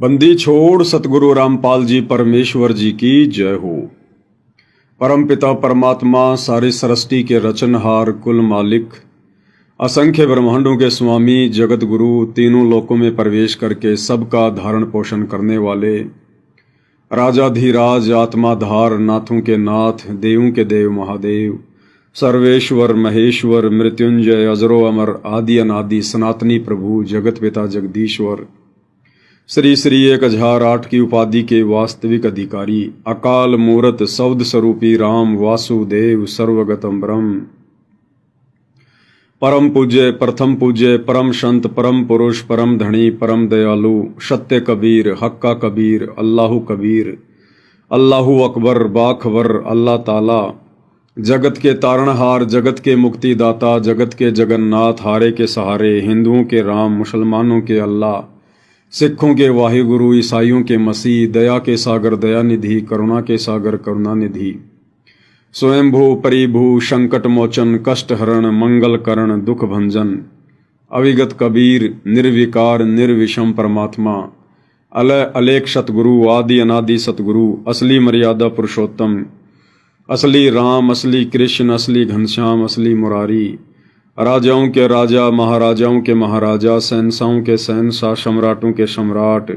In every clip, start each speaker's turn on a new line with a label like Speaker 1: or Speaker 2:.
Speaker 1: बंदी छोड़ सतगुरु रामपाल जी परमेश्वर जी की जय हो। परम पिता परमात्मा सारी सृष्टि के रचनहार कुल मालिक असंख्य ब्रह्मांडों के स्वामी जगत गुरु तीनों लोकों में प्रवेश करके सबका धारण पोषण करने वाले राजाधिराज आत्माधार नाथों के नाथ देवों के देव महादेव सर्वेश्वर महेश्वर मृत्युंजय अजरो अमर आदि अनादि सनातनी प्रभु जगत पिता जगदीश्वर श्री श्री 1008 की उपाधि के वास्तविक अधिकारी अकाल मूरत सौद स्वरूपी राम वासुदेव सर्वगतम ब्रह्म परम पूज्य प्रथम पूज्य परम संत परम पुरुष परम धनी परम दयालु सत्य कबीर हक्का कबीर अल्लाहु कबीर अल्लाहु अकबर बाखबर अल्लाह ताला जगत के तारणहार जगत के मुक्तिदाता जगत के जगन्नाथ हारे के सहारे हिंदुओं के राम मुसलमानों के अल्लाह सिखों के वाहिगुरु ईसाइयों के मसीह दया के सागर दयानिधि करुणा के सागर करुणानिधि स्वयंभू परिभू संकट मोचन कष्ट हरण मंगल करण दुख भंजन अविगत कबीर निर्विकार निर्विषम परमात्मा अलय अलेख सतगुरु आदि अनादि सतगुरु असली मर्यादा पुरुषोत्तम असली राम असली कृष्ण असली घनश्याम असली मुरारी राजाओं के राजा महाराजाओं के महाराजा शहंशाहों के शहंशाह सम्राटों के सम्राट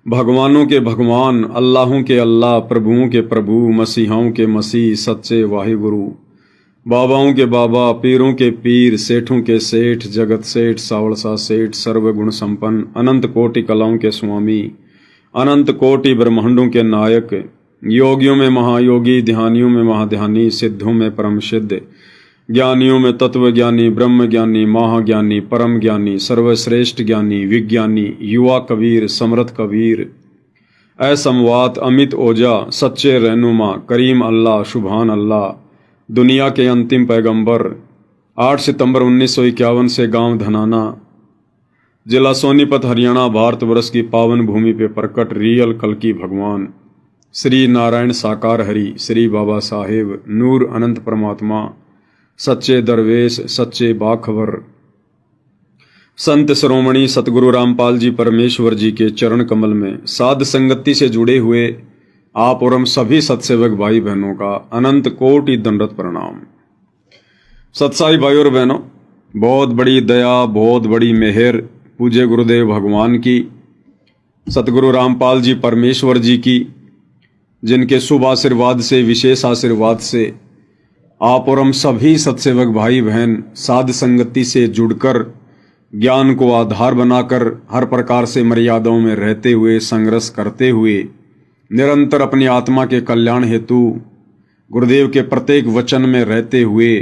Speaker 1: भगवानों के भगवान अल्लाहों के अल्लाह प्रभुओं के प्रभु मसीहाओं के मसीह सच्चे वाहिगुरु बाबाओं के बाबा पीरों के पीर सेठों के सेठ जगत सेठ सावड़सा सेठ सर्वगुण संपन्न अनंत कोटि कलाओं के स्वामी अनंत कोटि ब्रह्मांडों के नायक योगियों में महायोगी ध्यानियों में महाध्यानी सिद्धों में परम सिद्ध ज्ञानियों में तत्व ज्ञानी ब्रह्म ज्ञानी महाज्ञानी परम ज्ञानी सर्वश्रेष्ठ ज्ञानी विज्ञानी युवा कबीर समर्थ कबीर असमवात अमित ओजा सच्चे रहनुमा करीम अल्लाह शुभान अल्लाह दुनिया के अंतिम पैगंबर 8 सितंबर 1951 से गांव धनाना जिला सोनीपत हरियाणा भारतवर्ष की पावन भूमि पे प्रकट रियल कल्कि भगवान श्री नारायण साकार हरि श्री बाबा साहेब नूर अनंत परमात्मा सच्चे दरवेश सच्चे बाखबर संत श्रोमणी सतगुरु रामपाल जी परमेश्वर जी के चरण कमल में साध संगति से जुड़े हुए आप और हम सभी सत्सेवक भाई बहनों का अनंत कोटि दंडवत प्रणाम। सत्साई भाई और बहनों, बहुत बड़ी दया बहुत बड़ी मेहर पूज्य गुरुदेव भगवान की सतगुरु रामपाल जी परमेश्वर जी की, जिनके शुभ आशीर्वाद से विशेष आशीर्वाद से आप और हम सभी सत्सेवक भाई बहन साध संगति से जुड़कर ज्ञान को आधार बनाकर हर प्रकार से मर्यादाओं में रहते हुए संघर्ष करते हुए निरंतर अपनी आत्मा के कल्याण हेतु गुरुदेव के प्रत्येक वचन में रहते हुए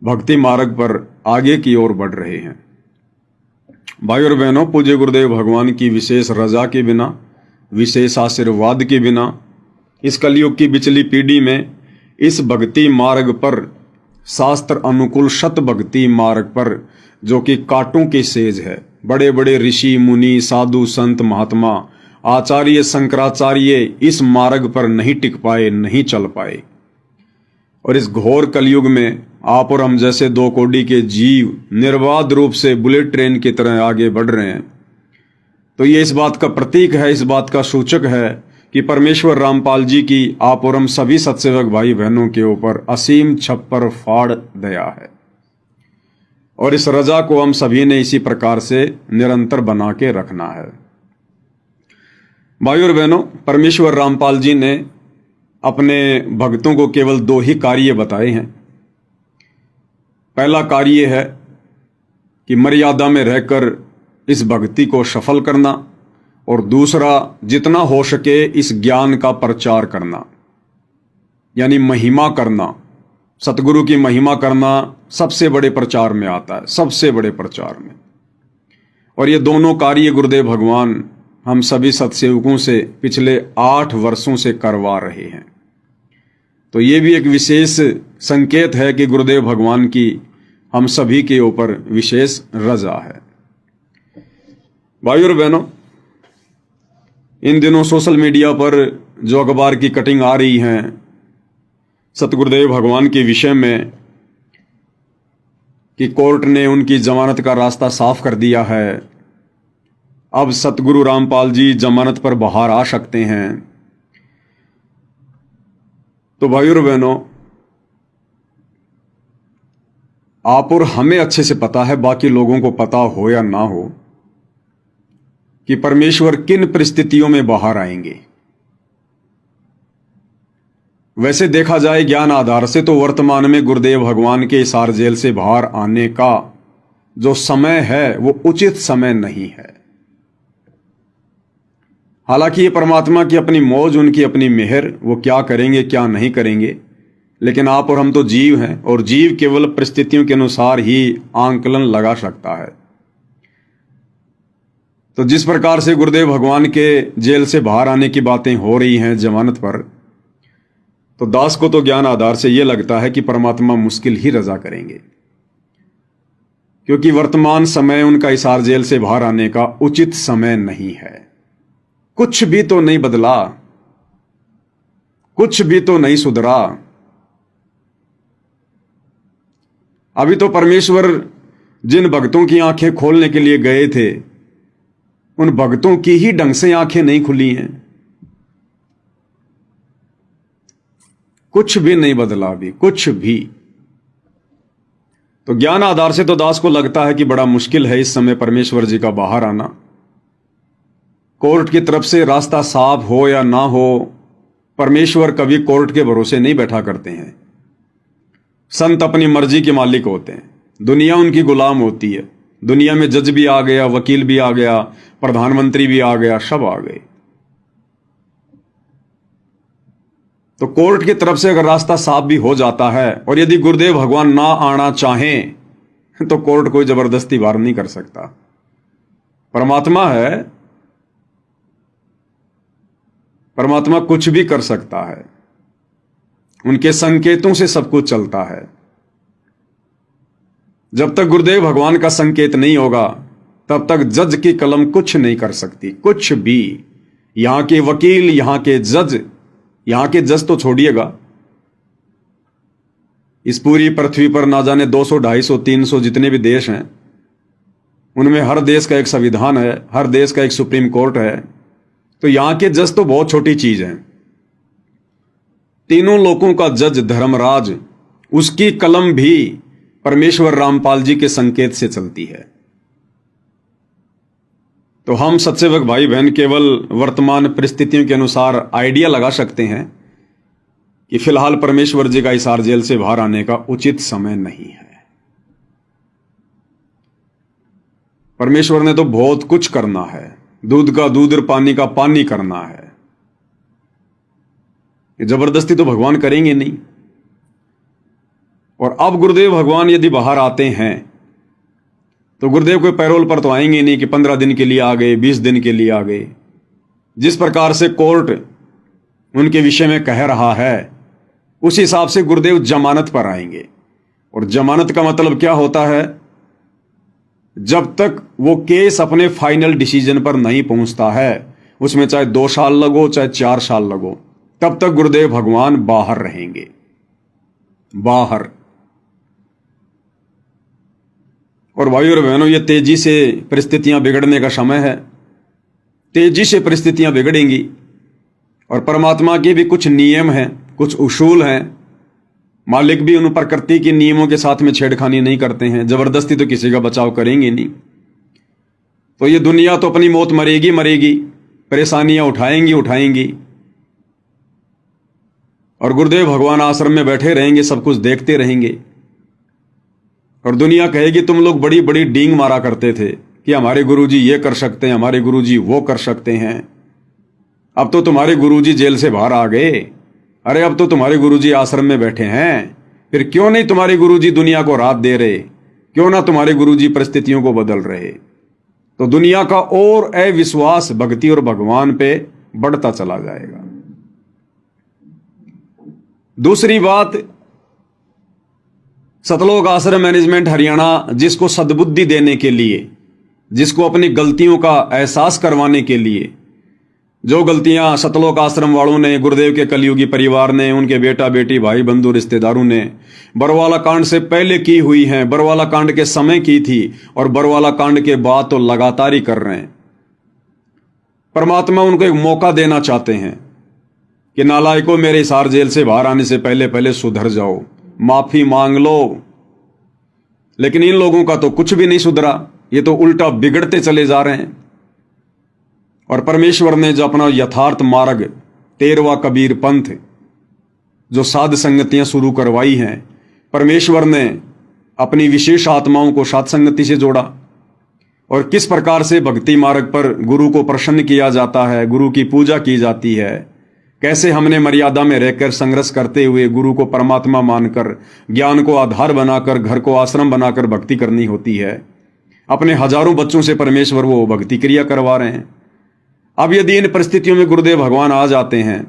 Speaker 1: भक्ति मार्ग पर आगे की ओर बढ़ रहे हैं। भाई और बहनों, पूज्य गुरुदेव भगवान की विशेष रजा के बिना विशेष आशीर्वाद के बिना इस कलयुग की बिचली पीढ़ी में इस भक्ति मार्ग पर शास्त्र अनुकूल शत भक्ति मार्ग पर जो कि कांटों की सेज है, बड़े बड़े ऋषि मुनि साधु संत महात्मा आचार्य शंकराचार्य इस मार्ग पर नहीं टिक पाए नहीं चल पाए, और इस घोर कलयुग में आप और हम जैसे दो कोटि के जीव निर्बाध रूप से बुलेट ट्रेन की तरह आगे बढ़ रहे हैं। तो ये इस बात का प्रतीक है, इस बात का सूचक है कि परमेश्वर रामपाल जी की आप और हम सभी सत्सेवक भाई बहनों के ऊपर असीम छप्पर फाड़ दया है, और इस रजा को हम सभी ने इसी प्रकार से निरंतर बना के रखना है। भाई और बहनों, परमेश्वर रामपाल जी ने अपने भक्तों को केवल 2 ही कार्य बताए हैं। पहला कार्य है कि मर्यादा में रहकर इस भक्ति को सफल करना, और दूसरा जितना हो सके इस ज्ञान का प्रचार करना, यानी महिमा करना। सतगुरु की महिमा करना सबसे बड़े प्रचार में आता है, सबसे बड़े प्रचार में। और ये दोनों कार्य गुरुदेव भगवान हम सभी सत्सेवकों से पिछले 8 वर्षों से करवा रहे हैं। तो ये भी एक विशेष संकेत है कि गुरुदेव भगवान की हम सभी के ऊपर विशेष रजा है। भाई और बहनों, इन दिनों सोशल मीडिया पर जो अखबार की कटिंग आ रही हैं सतगुरुदेव भगवान के विषय में कि कोर्ट ने उनकी जमानत का रास्ता साफ कर दिया है, अब सतगुरु रामपाल जी जमानत पर बाहर आ सकते हैं। तो भाइयों और बहनों, आप और हमें अच्छे से पता है, बाकी लोगों को पता हो या ना हो, कि परमेश्वर किन परिस्थितियों में बाहर आएंगे। वैसे देखा जाए ज्ञान आधार से तो वर्तमान में गुरुदेव भगवान के हिसार जेल से बाहर आने का जो समय है वो उचित समय नहीं है। हालांकि ये परमात्मा की अपनी मौज, उनकी अपनी मेहर, वो क्या करेंगे क्या नहीं करेंगे, लेकिन आप और हम तो जीव हैं और जीव केवल परिस्थितियों के अनुसार ही आंकलन लगा सकता है। तो जिस प्रकार से गुरुदेव भगवान के जेल से बाहर आने की बातें हो रही हैं जमानत पर, तो दास को तो ज्ञान आधार से यह लगता है कि परमात्मा मुश्किल ही रजा करेंगे, क्योंकि वर्तमान समय उनका हिसार जेल से बाहर आने का उचित समय नहीं है। कुछ भी तो नहीं बदला, कुछ भी तो नहीं सुधरा। अभी तो परमेश्वर जिन भक्तों की आंखें खोलने के लिए गए थे, उन भक्तों की ही ढंग से आंखें नहीं खुली हैं। कुछ भी नहीं बदला, अभी कुछ भी। तो ज्ञान आधार से तो दास को लगता है कि बड़ा मुश्किल है इस समय परमेश्वर जी का बाहर आना। कोर्ट की तरफ से रास्ता साफ हो या ना हो, परमेश्वर कभी कोर्ट के भरोसे नहीं बैठा करते हैं। संत अपनी मर्जी के मालिक होते हैं, दुनिया उनकी गुलाम होती है। दुनिया में जज भी आ गया, वकील भी आ गया, प्रधानमंत्री भी आ गया, सब आ गए। तो कोर्ट की तरफ से अगर रास्ता साफ भी हो जाता है, और यदि गुरुदेव भगवान ना आना चाहें तो कोर्ट कोई जबरदस्ती बाहर नहीं कर सकता। परमात्मा है, परमात्मा कुछ भी कर सकता है, उनके संकेतों से सब कुछ चलता है। जब तक गुरुदेव भगवान का संकेत नहीं होगा तब तक जज की कलम कुछ नहीं कर सकती, कुछ भी। यहां के वकील, यहां के जज, यहां के जज तो छोड़िएगा, इस पूरी पृथ्वी पर ना जाने 200, 250, 300 जितने भी देश हैं, उनमें हर देश का एक संविधान है, हर देश का एक सुप्रीम कोर्ट है। तो यहां के जज तो बहुत छोटी चीज है। तीनों लोगों का जज धर्मराज, उसकी कलम भी परमेश्वर रामपाल जी के संकेत से चलती है। तो हम सत्सेवक भाई बहन केवल वर्तमान परिस्थितियों के अनुसार आइडिया लगा सकते हैं कि फिलहाल परमेश्वर जी का हिसार जेल से बाहर आने का उचित समय नहीं है। परमेश्वर ने तो बहुत कुछ करना है, दूध का दूध और पानी का पानी करना है। ये जबरदस्ती तो भगवान करेंगे नहीं। और अब गुरुदेव भगवान यदि बाहर आते हैं तो गुरुदेव कोई पैरोल पर तो आएंगे नहीं कि 15 दिन के लिए आ गए, 20 दिन के लिए आ गए। जिस प्रकार से कोर्ट उनके विषय में कह रहा है, उस हिसाब से गुरुदेव जमानत पर आएंगे। और जमानत का मतलब क्या होता है? जब तक वो केस अपने फाइनल डिसीजन पर नहीं पहुंचता है, उसमें चाहे 2 साल लगो चाहे 4 साल लगो, तब तक गुरुदेव भगवान बाहर रहेंगे, बाहर। और भाइयों और बहनों, ये तेजी से परिस्थितियां बिगड़ने का समय है। तेजी से परिस्थितियां बिगड़ेंगी और परमात्मा के भी कुछ नियम हैं, कुछ उसूल हैं। मालिक भी उन प्रकृति के नियमों के साथ में छेड़खानी नहीं करते हैं, जबरदस्ती तो किसी का बचाव करेंगे नहीं। तो ये दुनिया तो अपनी मौत मरेगी मरेगी, परेशानियां उठाएंगी उठाएंगी, और गुरुदेव भगवान आश्रम में बैठे रहेंगे, सब कुछ देखते रहेंगे। और दुनिया कहेगी तुम लोग बड़ी बड़ी डींग मारा करते थे कि हमारे गुरुजी ये कर सकते हैं, हमारे गुरुजी वो कर सकते हैं। अब तो तुम्हारे गुरुजी जेल से बाहर आ गए, अरे अब तो तुम्हारे गुरुजी आश्रम में बैठे हैं, फिर क्यों नहीं तुम्हारे गुरुजी दुनिया को राहत दे रहे? क्यों ना तुम्हारे गुरुजी परिस्थितियों को बदल रहे? तो दुनिया का और अविश्वास भक्ति और भगवान पे बढ़ता चला जाएगा। दूसरी बात, सतलोक आश्रम मैनेजमेंट हरियाणा जिसको सद्बुद्धि देने के लिए, जिसको अपनी गलतियों का एहसास करवाने के लिए, जो गलतियां सतलोक आश्रम वालों ने, गुरुदेव के कलयुगी परिवार ने, उनके बेटा बेटी भाई बंधु रिश्तेदारों ने बरवाला कांड से पहले की हुई हैं, बरवाला कांड के समय की थी और बरवाला कांड के बाद तो लगातार ही कर रहे हैं। परमात्मा उनको एक मौका देना चाहते हैं कि नालायकों, मेरे हिसार जेल से बाहर आने से पहले पहले सुधर जाओ, माफी मांग लो। लेकिन इन लोगों का तो कुछ भी नहीं सुधरा, ये तो उल्टा बिगड़ते चले जा रहे हैं। और परमेश्वर ने जो अपना यथार्थ मार्ग 13वां कबीर पंथ, जो साध संगतियां शुरू करवाई हैं, परमेश्वर ने अपनी विशेष आत्माओं को साध संगति से जोड़ा। और किस प्रकार से भक्ति मार्ग पर गुरु को प्रसन्न किया जाता है, गुरु की पूजा की जाती है, कैसे हमने मर्यादा में रहकर संघर्ष करते हुए गुरु को परमात्मा मानकर, ज्ञान को आधार बनाकर, घर को आश्रम बनाकर भक्ति करनी होती है। अपने हजारों बच्चों से परमेश्वर वो भक्ति क्रिया करवा रहे हैं। अब यदि इन परिस्थितियों में गुरुदेव भगवान आ जाते हैं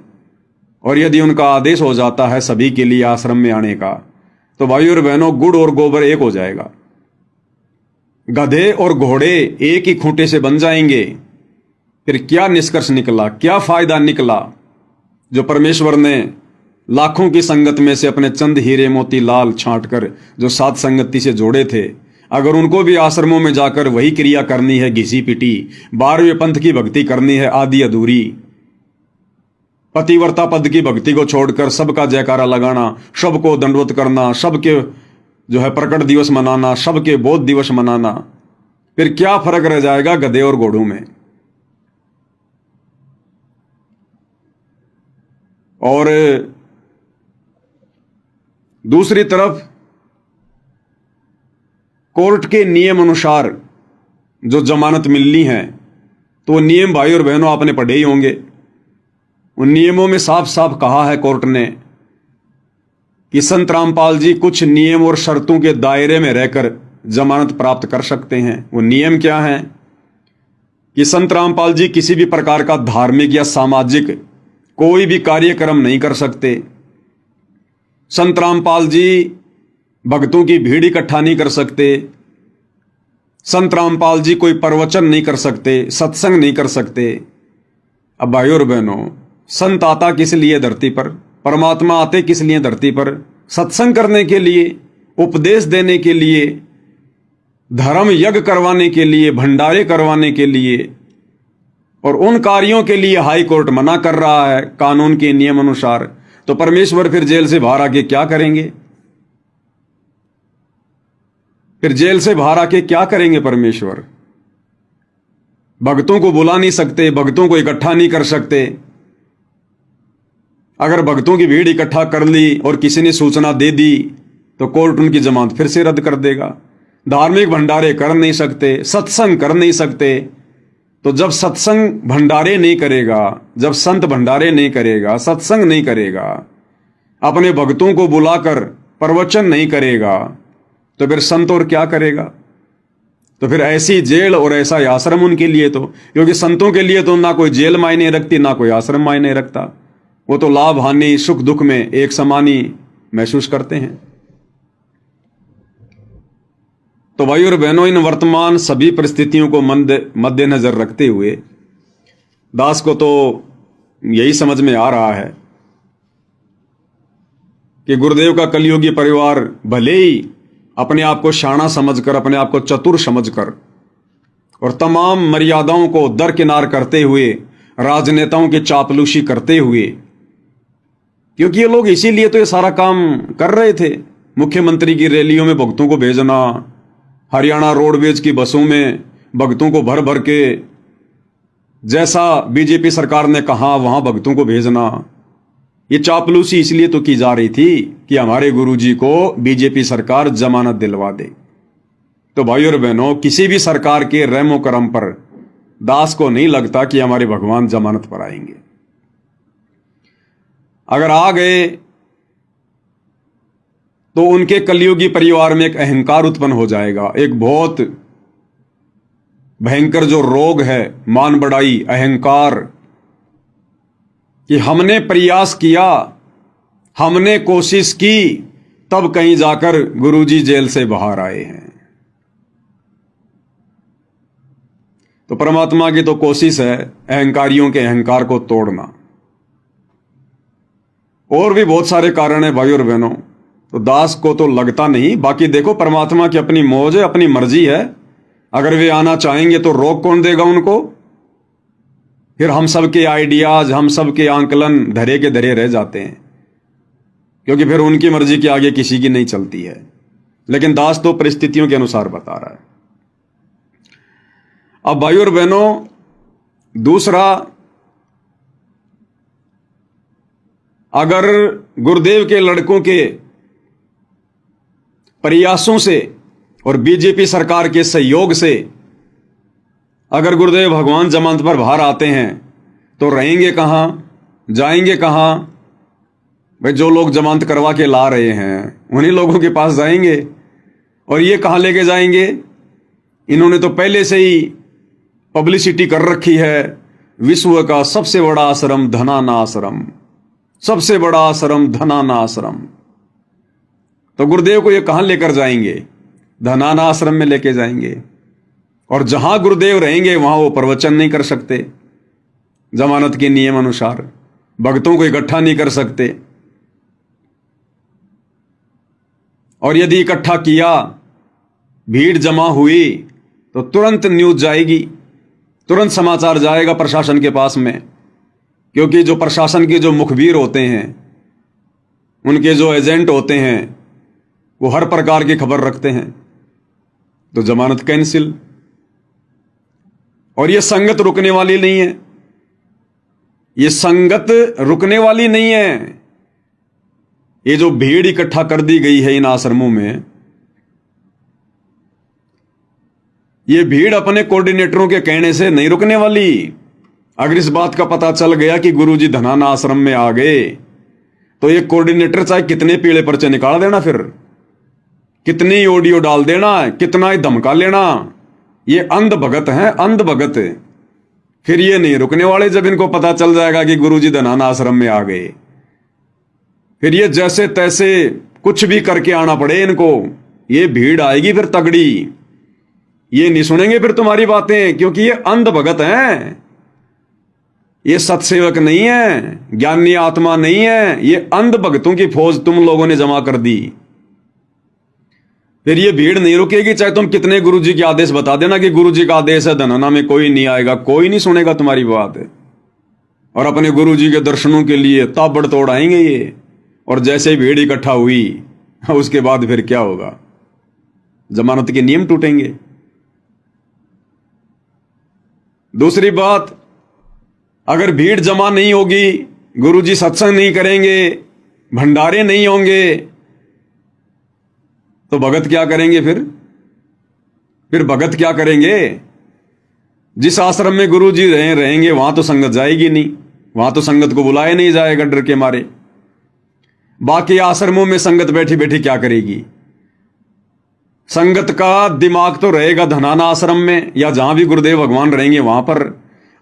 Speaker 1: और यदि उनका आदेश हो जाता है सभी के लिए आश्रम में आने का, तो भाई और बहनों, गुड़ और गोबर एक हो जाएगा। गधे और घोड़े एक ही खूंटे से बन जाएंगे। फिर क्या निष्कर्ष निकला, क्या फायदा निकला? जो परमेश्वर ने लाखों की संगत में से अपने चंद हीरे मोती लाल छांट कर जो साध संगति से जोड़े थे, अगर उनको भी आश्रमों में जाकर वही क्रिया करनी है, घिसी पिटी 12वें पंथ की भक्ति करनी है, आधी अधूरी पतिव्रता पद की भक्ति को छोड़कर सबका जयकारा लगाना, सबको दंडवत करना, सबके जो है प्रकट दिवस मनाना, सबके बोध दिवस मनाना, फिर क्या फर्क रह जाएगा गधे और घोड़ों में? और दूसरी तरफ कोर्ट के नियम अनुसार जो जमानत मिलनी है, तो वो नियम भाई और बहनों आपने पढ़े ही होंगे। उन नियमों में साफ साफ कहा है कोर्ट ने कि संत रामपाल जी कुछ नियम और शर्तों के दायरे में रहकर जमानत प्राप्त कर सकते हैं। वो नियम क्या हैं कि संत रामपाल जी किसी भी प्रकार का धार्मिक या सामाजिक कोई भी कार्यक्रम नहीं कर सकते। संत रामपाल जी भक्तों की भीड़ इकट्ठा नहीं कर सकते। संत रामपाल जी कोई प्रवचन नहीं कर सकते, सत्संग नहीं कर सकते। अब भाई और बहनों, संत आता किस लिए धरती पर? परमात्मा आते किस लिए धरती पर? सत्संग करने के लिए, उपदेश देने के लिए, धर्म यज्ञ करवाने के लिए, भंडारे करवाने के लिए। और उन कार्यों के लिए हाई कोर्ट मना कर रहा है कानून के नियम अनुसार। तो परमेश्वर फिर जेल से बाहर आके क्या करेंगे? फिर जेल से बाहर आके क्या करेंगे परमेश्वर? भक्तों को बुला नहीं सकते, भक्तों को इकट्ठा नहीं कर सकते। अगर भक्तों की भीड़ इकट्ठा कर ली और किसी ने सूचना दे दी तो कोर्ट उनकी जमानत फिर से रद्द कर देगा। धार्मिक भंडारे कर नहीं सकते, सत्संग कर नहीं सकते। तो जब सत्संग भंडारे नहीं करेगा, जब संत भंडारे नहीं करेगा, सत्संग नहीं करेगा, अपने भक्तों को बुलाकर प्रवचन नहीं करेगा, तो फिर संत और क्या करेगा? तो फिर ऐसी जेल और ऐसा आश्रम उनके लिए तो, क्योंकि संतों के लिए तो ना कोई जेल मायने रखती, ना कोई आश्रम मायने रखता। वो तो लाभ हानि सुख दुख में एक समान ही महसूस करते हैं। तो भाई और बहनों, इन वर्तमान सभी परिस्थितियों को मद्देनजर रखते हुए दास को तो यही समझ में आ रहा है कि गुरुदेव का कलियुगी परिवार भले ही अपने आप को शाना समझकर, अपने आप को चतुर समझकर और तमाम मर्यादाओं को दरकिनार करते हुए, राजनेताओं की चापलूसी करते हुए, क्योंकि ये लोग इसीलिए तो ये सारा काम कर रहे थे। मुख्यमंत्री की रैलियों में भक्तों को भेजना, हरियाणा रोडवेज की बसों में भक्तों को भर भर के, जैसा बीजेपी सरकार ने कहा वहां भक्तों को भेजना, ये चापलूसी इसलिए तो की जा रही थी कि हमारे गुरुजी को बीजेपी सरकार जमानत दिलवा दे। तो भाई और बहनों, किसी भी सरकार के रहमो करम पर दास को नहीं लगता कि हमारे भगवान जमानत पर आएंगे। अगर आ गए तो उनके कलियुगी परिवार में एक अहंकार उत्पन्न हो जाएगा, एक बहुत भयंकर जो रोग है, मान बढ़ाई, अहंकार, कि हमने प्रयास किया, हमने कोशिश की, तब कहीं जाकर गुरुजी जेल से बाहर आए हैं। तो परमात्मा की तो कोशिश है अहंकारियों के अहंकार को तोड़ना। और भी बहुत सारे कारण है भाई और बहनों, तो दास को तो लगता नहीं। बाकी देखो, परमात्मा की अपनी मौज है, अपनी मर्जी है। अगर वे आना चाहेंगे तो रोक कौन देगा उनको? फिर हम सब के आइडियाज, हम सब के आंकलन धरे के धरे रह जाते हैं, क्योंकि फिर उनकी मर्जी के आगे किसी की नहीं चलती है। लेकिन दास तो परिस्थितियों के अनुसार बता रहा है। अब भाइयों और बहनों, दूसरा, अगर गुरुदेव के लड़कों के प्रयासों से और बीजेपी सरकार के सहयोग से अगर गुरुदेव भगवान जमानत पर बाहर आते हैं तो रहेंगे कहां, जाएंगे कहां? भाई जो लोग जमानत करवा के ला रहे हैं उन्हीं लोगों के पास जाएंगे। और ये कहां लेके जाएंगे? इन्होंने तो पहले से ही पब्लिसिटी कर रखी है, विश्व का सबसे बड़ा आश्रम धनाना आश्रम, सबसे बड़ा आश्रम धनाना आश्रम। तो गुरुदेव को ये कहां लेकर जाएंगे? धनाना आश्रम में लेके जाएंगे। और जहां गुरुदेव रहेंगे वहां वो प्रवचन नहीं कर सकते, जमानत के नियम अनुसार भक्तों को इकट्ठा नहीं कर सकते। और यदि इकट्ठा किया, भीड़ जमा हुई, तो तुरंत न्यूज जाएगी, तुरंत समाचार जाएगा प्रशासन के पास में। क्योंकि जो प्रशासन के जो मुखबिर होते हैं, उनके जो एजेंट होते हैं, वो हर प्रकार की खबर रखते हैं। तो जमानत कैंसिल। और ये संगत रुकने वाली नहीं है, ये संगत रुकने वाली नहीं है। ये जो भीड़ इकट्ठा कर दी गई है इन आश्रमों में, ये भीड़ अपने कोऑर्डिनेटरों के कहने से नहीं रुकने वाली। अगर इस बात का पता चल गया कि गुरुजी धनाना आश्रम में आ गए, तो ये कोऑर्डिनेटर चाहे कितने पीले पर्चे निकाल देना, फिर कितनी ऑडियो डाल देना, कितना ही धमका लेना, ये अंध भगत हैं, अंध भगत। फिर ये नहीं रुकने वाले जब इनको पता चल जाएगा कि गुरुजी धनाना आश्रम में आ गए। फिर ये जैसे तैसे कुछ भी करके आना पड़े इनको, ये भीड़ आएगी फिर तगड़ी। ये नहीं सुनेंगे फिर तुम्हारी बातें, क्योंकि ये अंध भगत हैं, ये सत्सेवक नहीं है, ज्ञानी आत्मा नहीं है, ये अंध भगतों की फौज तुम लोगों ने जमा कर दी। फिर ये भीड़ नहीं रुकेगी, चाहे तुम कितने गुरुजी के आदेश बता देना कि गुरुजी का आदेश है धनाना में कोई नहीं आएगा, कोई नहीं सुनेगा तुम्हारी बात। और अपने गुरुजी के दर्शनों के लिए ताबड़तोड़ आएंगे ये। और जैसे ही भीड़ इकट्ठा हुई, उसके बाद फिर क्या होगा? जमानत के नियम टूटेंगे। दूसरी बात, अगर भीड़ जमा नहीं होगी, गुरुजी सत्संग नहीं करेंगे, भंडारे नहीं होंगे, तो भगत क्या करेंगे? फिर भगत क्या करेंगे? जिस आश्रम में गुरुजी रहेंगे वहां तो संगत जाएगी नहीं, वहां तो संगत को बुलाया नहीं जाएगा डर के मारे। बाकी आश्रमों में संगत बैठी बैठी क्या करेगी? संगत का दिमाग तो रहेगा धनाना आश्रम में या जहां भी गुरुदेव भगवान रहेंगे वहां पर,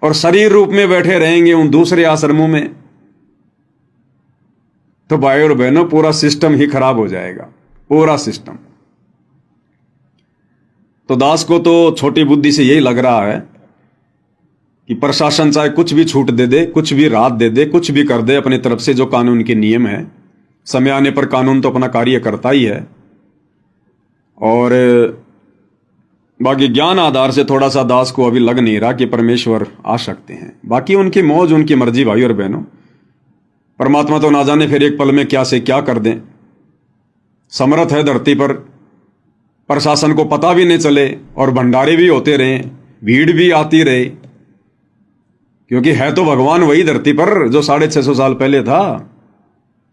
Speaker 1: और शरीर रूप में बैठे रहेंगे उन दूसरे आश्रमों में। तो भाई और बहनों, पूरा सिस्टम ही खराब हो जाएगा, पूरा सिस्टम। तो दास को तो छोटी बुद्धि से यही लग रहा है कि प्रशासन चाहे कुछ भी छूट दे दे, कुछ भी राहत दे दे, कुछ भी कर दे अपनी तरफ से, जो कानून के नियम है, समय आने पर कानून तो अपना कार्य करता ही है। और बाकी ज्ञान आधार से थोड़ा सा दास को अभी लग नहीं रहा कि परमेश्वर आ सकते हैं। बाकी उनकी मौज, उनकी मर्जी भाई और बहनों। परमात्मा तो ना जाने फिर एक पल में क्या से क्या कर दें। समर्थ है धरती पर, प्रशासन को पता भी नहीं चले और भंडारे भी होते रहे, भीड़ भी आती रहे, क्योंकि है तो भगवान वही धरती पर जो 650 साल पहले था।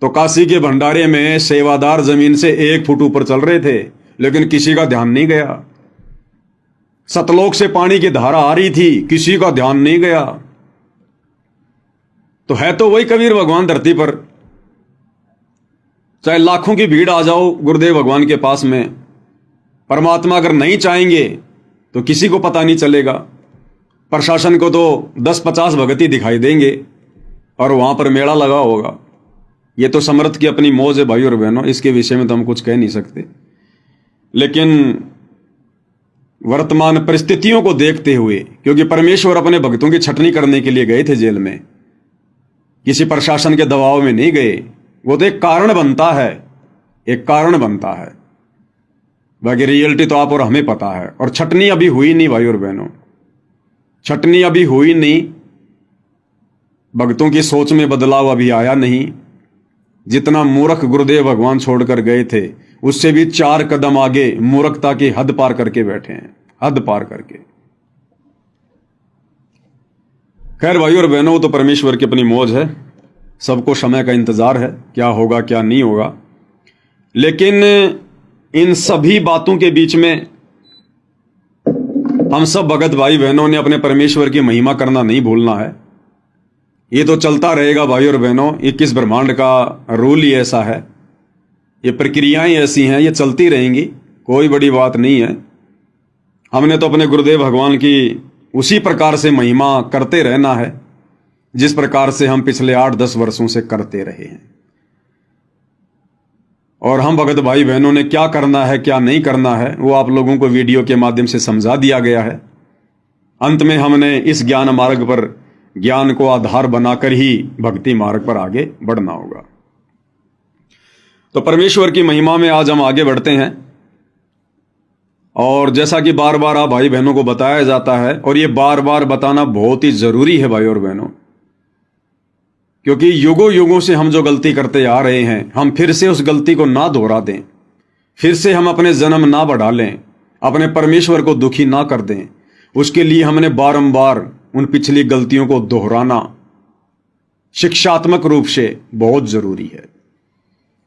Speaker 1: तो काशी के भंडारे में सेवादार जमीन से 1 फुट ऊपर चल रहे थे, लेकिन किसी का ध्यान नहीं गया। सतलोक से पानी की धारा आ रही थी, किसी का ध्यान नहीं गया। तो है तो वही कबीर भगवान धरती पर। चाहे लाखों की भीड़ आ जाओ गुरुदेव भगवान के पास में, परमात्मा अगर नहीं चाहेंगे तो किसी को पता नहीं चलेगा। प्रशासन को तो 10-50 भगत ही दिखाई देंगे और वहां पर मेला लगा होगा। ये तो समर्थ की अपनी मौज है भाई और बहनों, इसके विषय में तो हम कुछ कह नहीं सकते। लेकिन वर्तमान परिस्थितियों को देखते हुए, क्योंकि परमेश्वर अपने भक्तों की छटनी करने के लिए गए थे जेल में, किसी प्रशासन के दबाव में नहीं गए। वो तो एक कारण बनता है, एक कारण बनता है। बाकी रियलिटी तो आप और हमें पता है। और छटनी अभी हुई नहीं भाई और बहनों, छटनी अभी हुई नहीं। भक्तों की सोच में बदलाव अभी आया नहीं। जितना मूर्ख गुरुदेव भगवान छोड़कर गए थे उससे भी 4 कदम आगे मूर्खता की हद पार करके बैठे हैं, हद पार करके। खैर भाई और बहनों, तो परमेश्वर की अपनी मौज है, सबको समय का इंतजार है, क्या होगा क्या नहीं होगा। लेकिन इन सभी बातों के बीच में हम सब भगत भाई बहनों ने अपने परमेश्वर की महिमा करना नहीं भूलना है। ये तो चलता रहेगा भाई और बहनों, 21 ब्रह्मांड का रूल ही ऐसा है, ये प्रक्रियाएं ऐसी हैं, ये चलती रहेंगी, कोई बड़ी बात नहीं है। हमने तो अपने गुरुदेव भगवान की उसी प्रकार से महिमा करते रहना है जिस प्रकार से हम पिछले 8-10 वर्षों से करते रहे हैं। और हम भगत भाई बहनों ने क्या करना है क्या नहीं करना है वो आप लोगों को वीडियो के माध्यम से समझा दिया गया है। अंत में हमने इस ज्ञान मार्ग पर ज्ञान को आधार बनाकर ही भक्ति मार्ग पर आगे बढ़ना होगा। तो परमेश्वर की महिमा में आज हम आगे बढ़ते हैं। और जैसा कि बार बार आप भाई बहनों को बताया जाता है, और ये बार बार बताना बहुत ही जरूरी है भाई और बहनों, क्योंकि युगों युगों से हम जो गलती करते आ रहे हैं, हम फिर से उस गलती को ना दोहरा दें, फिर से हम अपने जन्म ना बढ़ा लें, अपने परमेश्वर को दुखी ना कर दें। उसके लिए हमने बारंबार उन पिछली गलतियों को दोहराना शिक्षात्मक रूप से बहुत जरूरी है।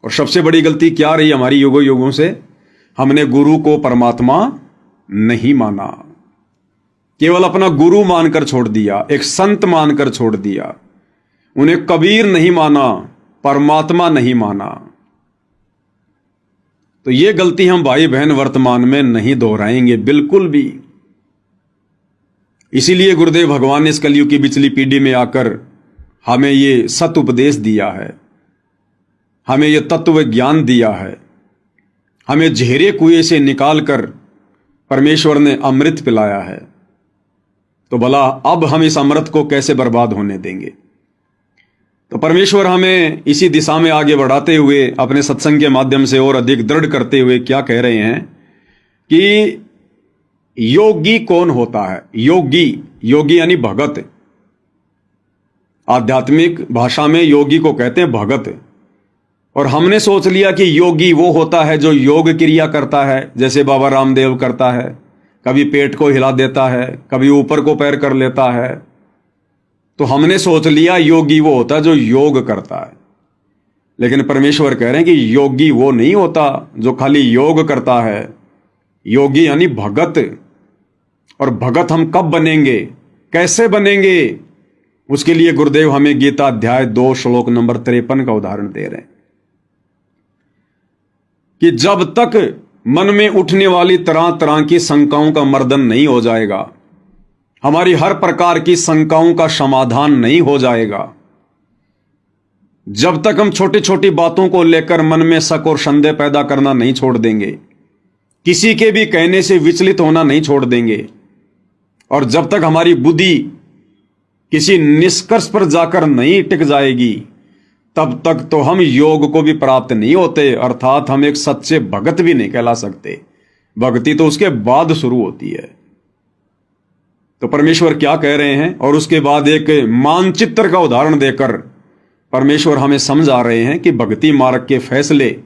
Speaker 1: और सबसे बड़ी गलती क्या रही हमारी युगों युगों से? हमने गुरु को परमात्मा नहीं माना, केवल अपना गुरु मानकर छोड़ दिया, एक संत मानकर छोड़ दिया, उन्हें कबीर नहीं माना, परमात्मा नहीं माना। तो ये गलती हम भाई बहन वर्तमान में नहीं दोहराएंगे बिल्कुल भी। इसीलिए गुरुदेव भगवान ने इस कलयुग की पिछली पीढ़ी में आकर हमें ये सत उपदेश दिया है, हमें ये तत्व ज्ञान दिया है, हमें झेरे कुएं से निकालकर परमेश्वर ने अमृत पिलाया है। तो भला अब हम इस अमृत को कैसे बर्बाद होने देंगे? तो परमेश्वर हमें इसी दिशा में आगे बढ़ाते हुए अपने सत्संग के माध्यम से और अधिक दृढ़ करते हुए क्या कह रहे हैं कि योगी कौन होता है? योगी, योगी यानी भगत। आध्यात्मिक भाषा में योगी को कहते हैं भगत। और हमने सोच लिया कि योगी वो होता है जो योग क्रिया करता है, जैसे बाबा रामदेव करता है, कभी पेट को हिला देता है, कभी ऊपर को पैर कर लेता है। तो हमने सोच लिया योगी वो होता है जो योग करता है। लेकिन परमेश्वर कह रहे हैं कि योगी वो नहीं होता जो खाली योग करता है, योगी यानी भगत। और भगत हम कब बनेंगे, कैसे बनेंगे? उसके लिए गुरुदेव हमें गीता अध्याय 2 श्लोक नंबर 53 का उदाहरण दे रहे हैं कि जब तक मन में उठने वाली तरह तरह की शंकाओं का मर्दन नहीं हो जाएगा, हमारी हर प्रकार की शंकाओं का समाधान नहीं हो जाएगा, जब तक हम छोटी छोटी बातों को लेकर मन में शक और संदेह पैदा करना नहीं छोड़ देंगे, किसी के भी कहने से विचलित होना नहीं छोड़ देंगे, और जब तक हमारी बुद्धि किसी निष्कर्ष पर जाकर नहीं टिक जाएगी, तब तक तो हम योग को भी प्राप्त नहीं होते, अर्थात हम एक सच्चे भगत भी नहीं कहला सकते। भक्ति तो उसके बाद शुरू होती है। तो परमेश्वर क्या कह रहे हैं, और उसके बाद एक मानचित्र का उदाहरण देकर परमेश्वर हमें समझा रहे हैं कि भक्ति मार्ग के फैसले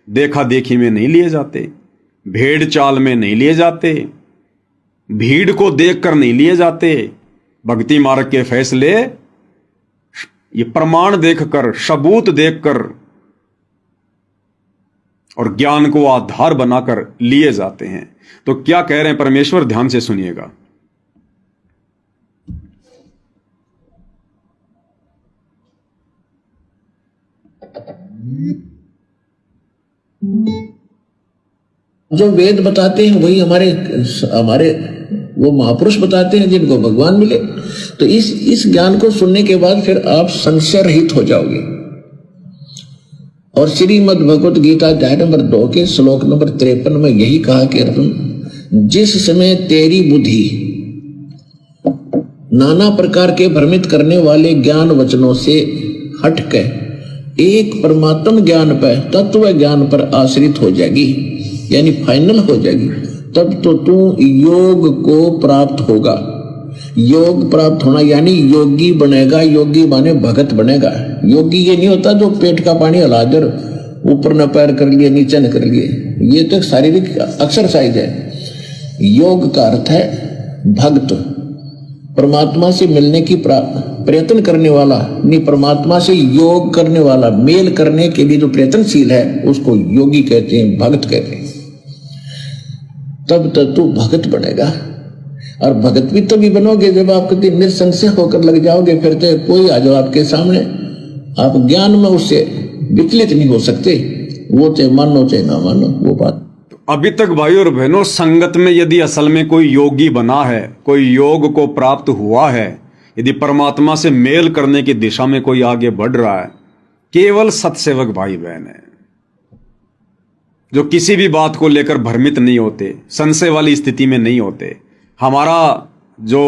Speaker 1: देखा देखी में नहीं लिए जाते, भेड़ चाल में नहीं लिए जाते, भीड़ को देखकर नहीं लिए जाते। भक्ति मार्ग के फैसले ये प्रमाण देखकर, सबूत देखकर और ज्ञान को आधार बनाकर लिए जाते हैं। तो क्या कह रहे हैं परमेश्वर, ध्यान से सुनिएगा।
Speaker 2: जो वेद बताते हैं वही हमारे वो महापुरुष बताते हैं जिनको भगवान मिले। तो इस ज्ञान को सुनने के बाद फिर आप संशय रहित हो जाओगे। और श्रीमद् भगवत गीता अध्याय नंबर 2 के श्लोक नंबर 53 में यही कहा कि अर्जुन, जिस समय तेरी बुद्धि नाना प्रकार के भ्रमित करने वाले ज्ञान वचनों से हटकर एक परमात्म ज्ञान पर, तत्व ज्ञान पर आश्रित हो जाएगी, यानी फाइनल हो जाएगी, तब तो तू योग को प्राप्त होगा। योग प्राप्त होना यानी योगी बनेगा। योगी माने भगत बनेगा। योगी ये नहीं होता जो पेट का पानी हिला दे, ऊपर न पैर कर लिए नीचे न कर लिए, ये तो एक शारीरिक एक्सरसाइज है। योग का अर्थ है भक्त, परमात्मा से मिलने की प्रयत्न करने वाला, नहीं परमात्मा से योग करने वाला, मेल करने के लिए जो प्रयत्नशील है उसको योगी कहते हैं, भक्त कहते हैं। तब तक तू भगत बनेगा। और भगत भी तभी बनोगे जब आप कभी निसंशय होकर लग जाओगे। फिर तो कोई आ जाओ आपके सामने, आप ज्ञान में उससे विचलित नहीं हो सकते, वो चाहे मानो चाहे ना मानो वो बात।
Speaker 1: अभी तक भाई और बहनों, संगत में यदि असल में कोई योगी बना है, कोई योग को प्राप्त हुआ है, यदि परमात्मा से मेल करने की दिशा में कोई आगे बढ़ रहा है, केवल सत्सेवक भाई बहन है जो किसी भी बात को लेकर भ्रमित नहीं होते, संशय वाली स्थिति में नहीं होते। हमारा जो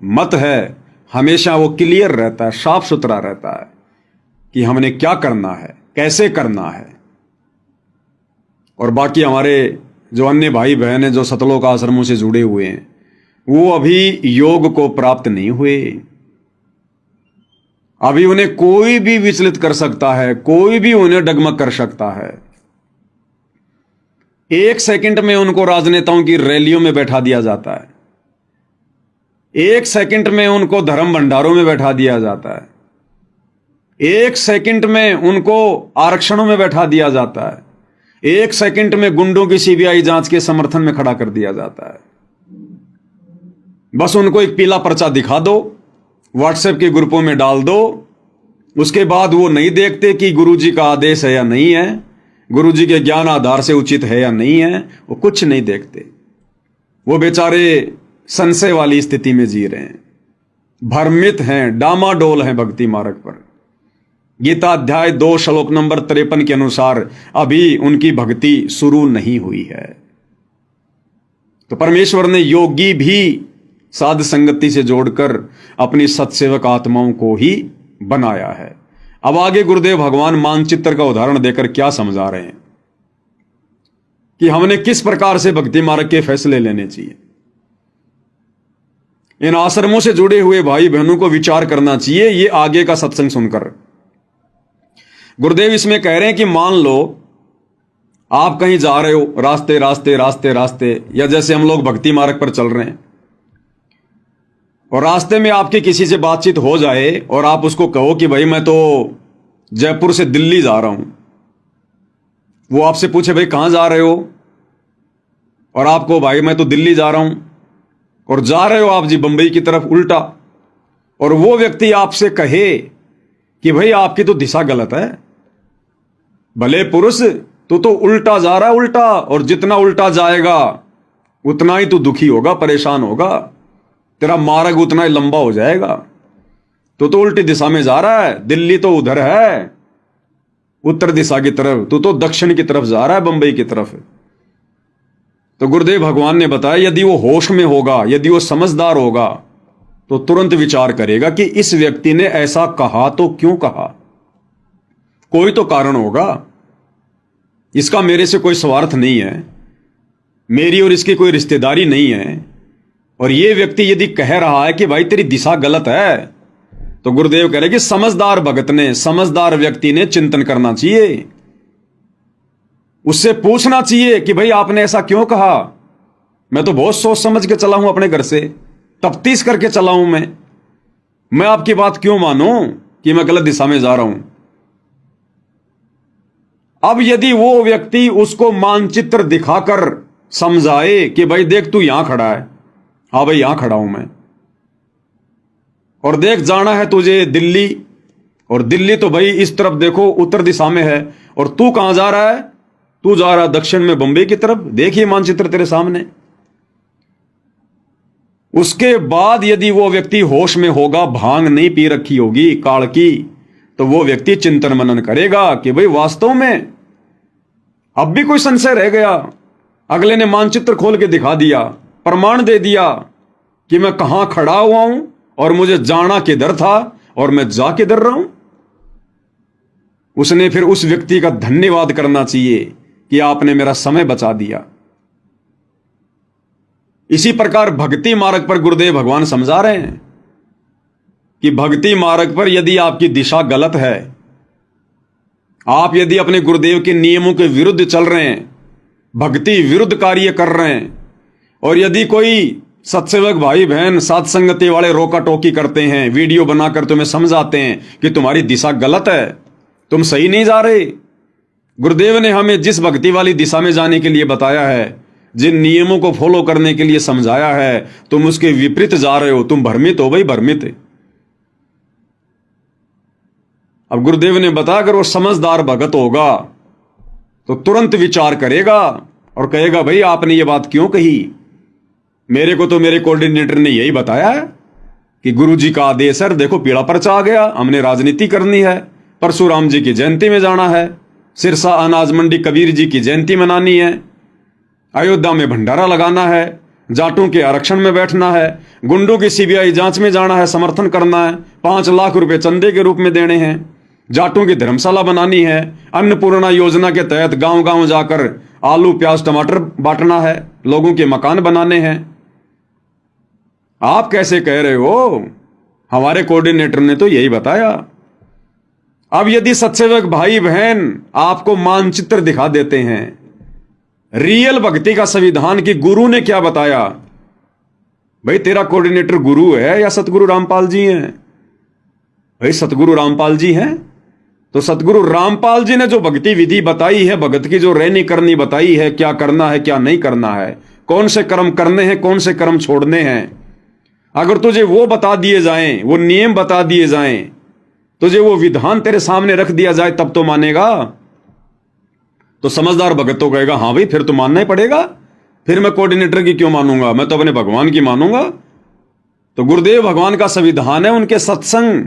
Speaker 1: मत है हमेशा वो क्लियर रहता है, साफ सुथरा रहता है कि हमने क्या करना है, कैसे करना है। और बाकी हमारे जो अन्य भाई बहन हैं जो सतलोक आश्रमों से जुड़े हुए हैं, वो अभी योग को प्राप्त नहीं हुए। अभी उन्हें कोई भी विचलित कर सकता है, कोई भी उन्हें डगमग कर सकता है। एक सेकंड में उनको राजनेताओं की रैलियों में बैठा दिया जाता है, एक सेकंड में उनको धर्म भंडारों में बैठा दिया जाता है, एक सेकंड में उनको आरक्षणों में बैठा दिया जाता है, एक सेकंड में गुंडों की सीबीआई जांच के समर्थन में खड़ा कर दिया जाता है। बस उनको एक पीला पर्चा दिखा दो, व्हाट्सएप के ग्रुपों में डाल दो, उसके बाद वो नहीं देखते कि गुरुजी का आदेश है या नहीं है, गुरुजी के ज्ञान आधार से उचित है या नहीं है, वो कुछ नहीं देखते। वो बेचारे संशय वाली स्थिति में जी रहे हैं, भ्रमित हैं, डामाडोल हैं भक्ति मार्ग पर। गीता अध्याय 2 श्लोक नंबर 53 के अनुसार अभी उनकी भक्ति शुरू नहीं हुई है। तो परमेश्वर ने योगी भी साध संगति से जोड़कर अपनी सत्सेवक आत्माओं को ही बनाया है। अब आगे गुरुदेव भगवान मानचित्र का उदाहरण देकर क्या समझा रहे हैं कि हमने किस प्रकार से भक्ति मार्ग के फैसले लेने चाहिए। इन आश्रमों से जुड़े हुए भाई बहनों को विचार करना चाहिए ये आगे का सत्संग सुनकर। गुरुदेव इसमें कह रहे हैं कि मान लो आप कहीं जा रहे हो, रास्ते रास्ते रास्ते रास्ते, या जैसे हम लोग भक्ति मार्ग पर चल रहे हैं और रास्ते में आपकी किसी से बातचीत हो जाए और आप उसको कहो कि भाई मैं तो जयपुर से दिल्ली जा रहा हूं, वो आपसे पूछे भाई कहां जा रहे हो, और आपको भाई मैं तो दिल्ली जा रहा हूं, और जा रहे हो आप जी बंबई की तरफ उल्टा, और वो व्यक्ति आपसे कहे कि भाई आपकी तो दिशा गलत है, भले पुरुष तू तो उल्टा जा रहा है उल्टा, और जितना उल्टा जाएगा उतना ही तू दुखी होगा, परेशान होगा, तेरा मार्ग उतना ही लंबा हो जाएगा, तो उल्टी दिशा में जा रहा है, दिल्ली तो उधर है उत्तर दिशा की तरफ, तू तो दक्षिण की तरफ जा रहा है बंबई की तरफ। तो गुरुदेव भगवान ने बताया यदि वो होश में होगा, यदि वो समझदार होगा, तो तुरंत विचार करेगा कि इस व्यक्ति ने ऐसा कहा तो क्यों कहा, कोई तो कारण होगा, इसका मेरे से कोई स्वार्थ नहीं है, मेरी और इसकी कोई रिश्तेदारी नहीं है। और ये व्यक्ति यदि कह रहा है कि भाई तेरी दिशा गलत है, तो गुरुदेव कह रहे कि समझदार भगत ने, समझदार व्यक्ति ने चिंतन करना चाहिए, उससे पूछना चाहिए कि भाई आपने ऐसा क्यों कहा, मैं तो बहुत सोच समझ के चला हूं अपने घर से, तफ्तीश करके चला हूं मैं आपकी बात क्यों मानूं कि मैं गलत दिशा में जा रहा हूं। अब यदि वो व्यक्ति उसको मानचित्र दिखाकर समझाए कि भाई देख तू यहां खड़ा है, हाँ भाई यहां खड़ा हूं मैं, और देख जाना है तुझे दिल्ली, और दिल्ली तो भाई इस तरफ देखो उत्तर दिशा में है, और तू कहां जा रहा है, तू जा रहा है दक्षिण में बंबई की तरफ, देखिए मानचित्र तेरे सामने। उसके बाद यदि वो व्यक्ति होश में होगा, भांग नहीं पी रखी होगी काल की, तो वो व्यक्ति चिंतन मनन करेगा कि भाई वास्तव में अब भी कोई संशय रह गया, अगले ने मानचित्र खोल के दिखा दिया, प्रमाण दे दिया कि मैं कहां खड़ा हुआ हूं और मुझे जाना किधर था और मैं जा किधर रहा हूं। उसने फिर उस व्यक्ति का धन्यवाद करना चाहिए कि आपने मेरा समय बचा दिया। इसी प्रकार भक्ति मार्ग पर गुरुदेव भगवान समझा रहे हैं कि भक्ति मार्ग पर यदि आपकी दिशा गलत है, आप यदि अपने गुरुदेव के नियमों के विरुद्ध चल रहे हैं, भक्ति विरुद्ध कार्य कर रहे हैं, और यदि कोई सत्सेवक भाई बहन साथ संगति वाले रोका टोकी करते हैं, वीडियो बनाकर तुम्हें समझाते हैं कि तुम्हारी दिशा गलत है, तुम सही नहीं जा रहे, गुरुदेव ने हमें जिस भक्ति वाली दिशा में जाने के लिए बताया है, जिन नियमों को फॉलो करने के लिए समझाया है, तुम उसके विपरीत जा रहे हो, तुम भ्रमित हो भाई, भ्रमित। अब गुरुदेव ने बताया अगर वो समझदार भगत होगा तो तुरंत विचार करेगा और कहेगा भाई आपने ये बात क्यों कही, मेरे को तो मेरे कोऑर्डिनेटर ने यही बताया है कि गुरुजी का आदेश है, देखो पीड़ा पर्चा आ गया, हमने राजनीति करनी है, परशुराम जी की जयंती में जाना है, सिरसा अनाज मंडी कबीर जी की जयंती मनानी है, अयोध्या में भंडारा लगाना है, जाटों के आरक्षण में बैठना है, गुंडों की सीबीआई जांच में जाना है, समर्थन करना है, 5 लाख रुपए चंदे के रूप में देने हैं, जाटों की धर्मशाला बनानी है, अन्नपूर्णा योजना के तहत गांव गांव जाकर आलू प्याज टमाटर बांटना है, लोगों के मकान बनाने हैं। आप कैसे कह रहे हो, हमारे कोऑर्डिनेटर ने तो यही बताया। अब यदि सत्सेवक भाई बहन आपको मानचित्र दिखा देते हैं, रियल भक्ति का संविधान की गुरु ने क्या बताया, भाई तेरा कोऑर्डिनेटर गुरु है या सतगुरु रामपाल जी हैं, भाई सतगुरु रामपाल जी हैं, तो सतगुरु रामपाल जी ने जो भक्ति विधि बताई है, भगत की जो रहनी करनी बताई है, क्या करना है क्या नहीं करना है, कौन से कर्म करने हैं कौन से कर्म छोड़ने हैं, अगर तुझे वो बता दिए जाएं, वो नियम बता दिए जाएं, तुझे वो विधान तेरे सामने रख दिया जाए तब तो मानेगा। तो समझदार भगत तो कहेगा हाँ भाई फिर तो मानना ही पड़ेगा, फिर मैं कोऑर्डिनेटर की क्यों मानूंगा, मैं तो अपने भगवान की मानूंगा। तो गुरुदेव भगवान का संविधान है, उनके सत्संग,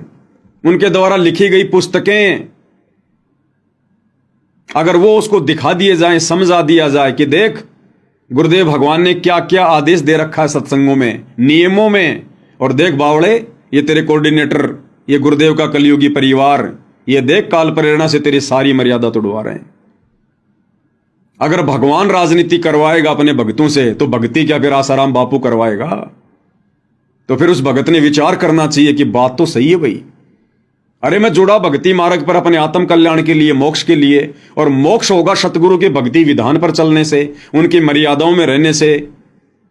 Speaker 1: उनके द्वारा लिखी गई पुस्तकें, अगर वो उसको दिखा दिए जाए, समझा दिया जाए कि देख गुरुदेव भगवान ने क्या क्या आदेश दे रखा है सत्संगों में, नियमों में, और देख बावड़े ये तेरे कोऑर्डिनेटर, ये गुरुदेव का कलयुगी परिवार, ये देख काल प्रेरणा से तेरी सारी मर्यादा तोड़वा रहे हैं। अगर भगवान राजनीति करवाएगा अपने भक्तों से तो भक्ति क्या फिर आसाराम बापू करवाएगा। तो फिर उस भगत ने विचार करना चाहिए कि बात तो सही है भाई, अरे मैं जुड़ा भक्ति मार्ग पर अपने आत्म कल्याण के लिए, मोक्ष के लिए, और मोक्ष होगा सतगुरु के भक्ति विधान पर चलने से, उनकी मर्यादाओं में रहने से,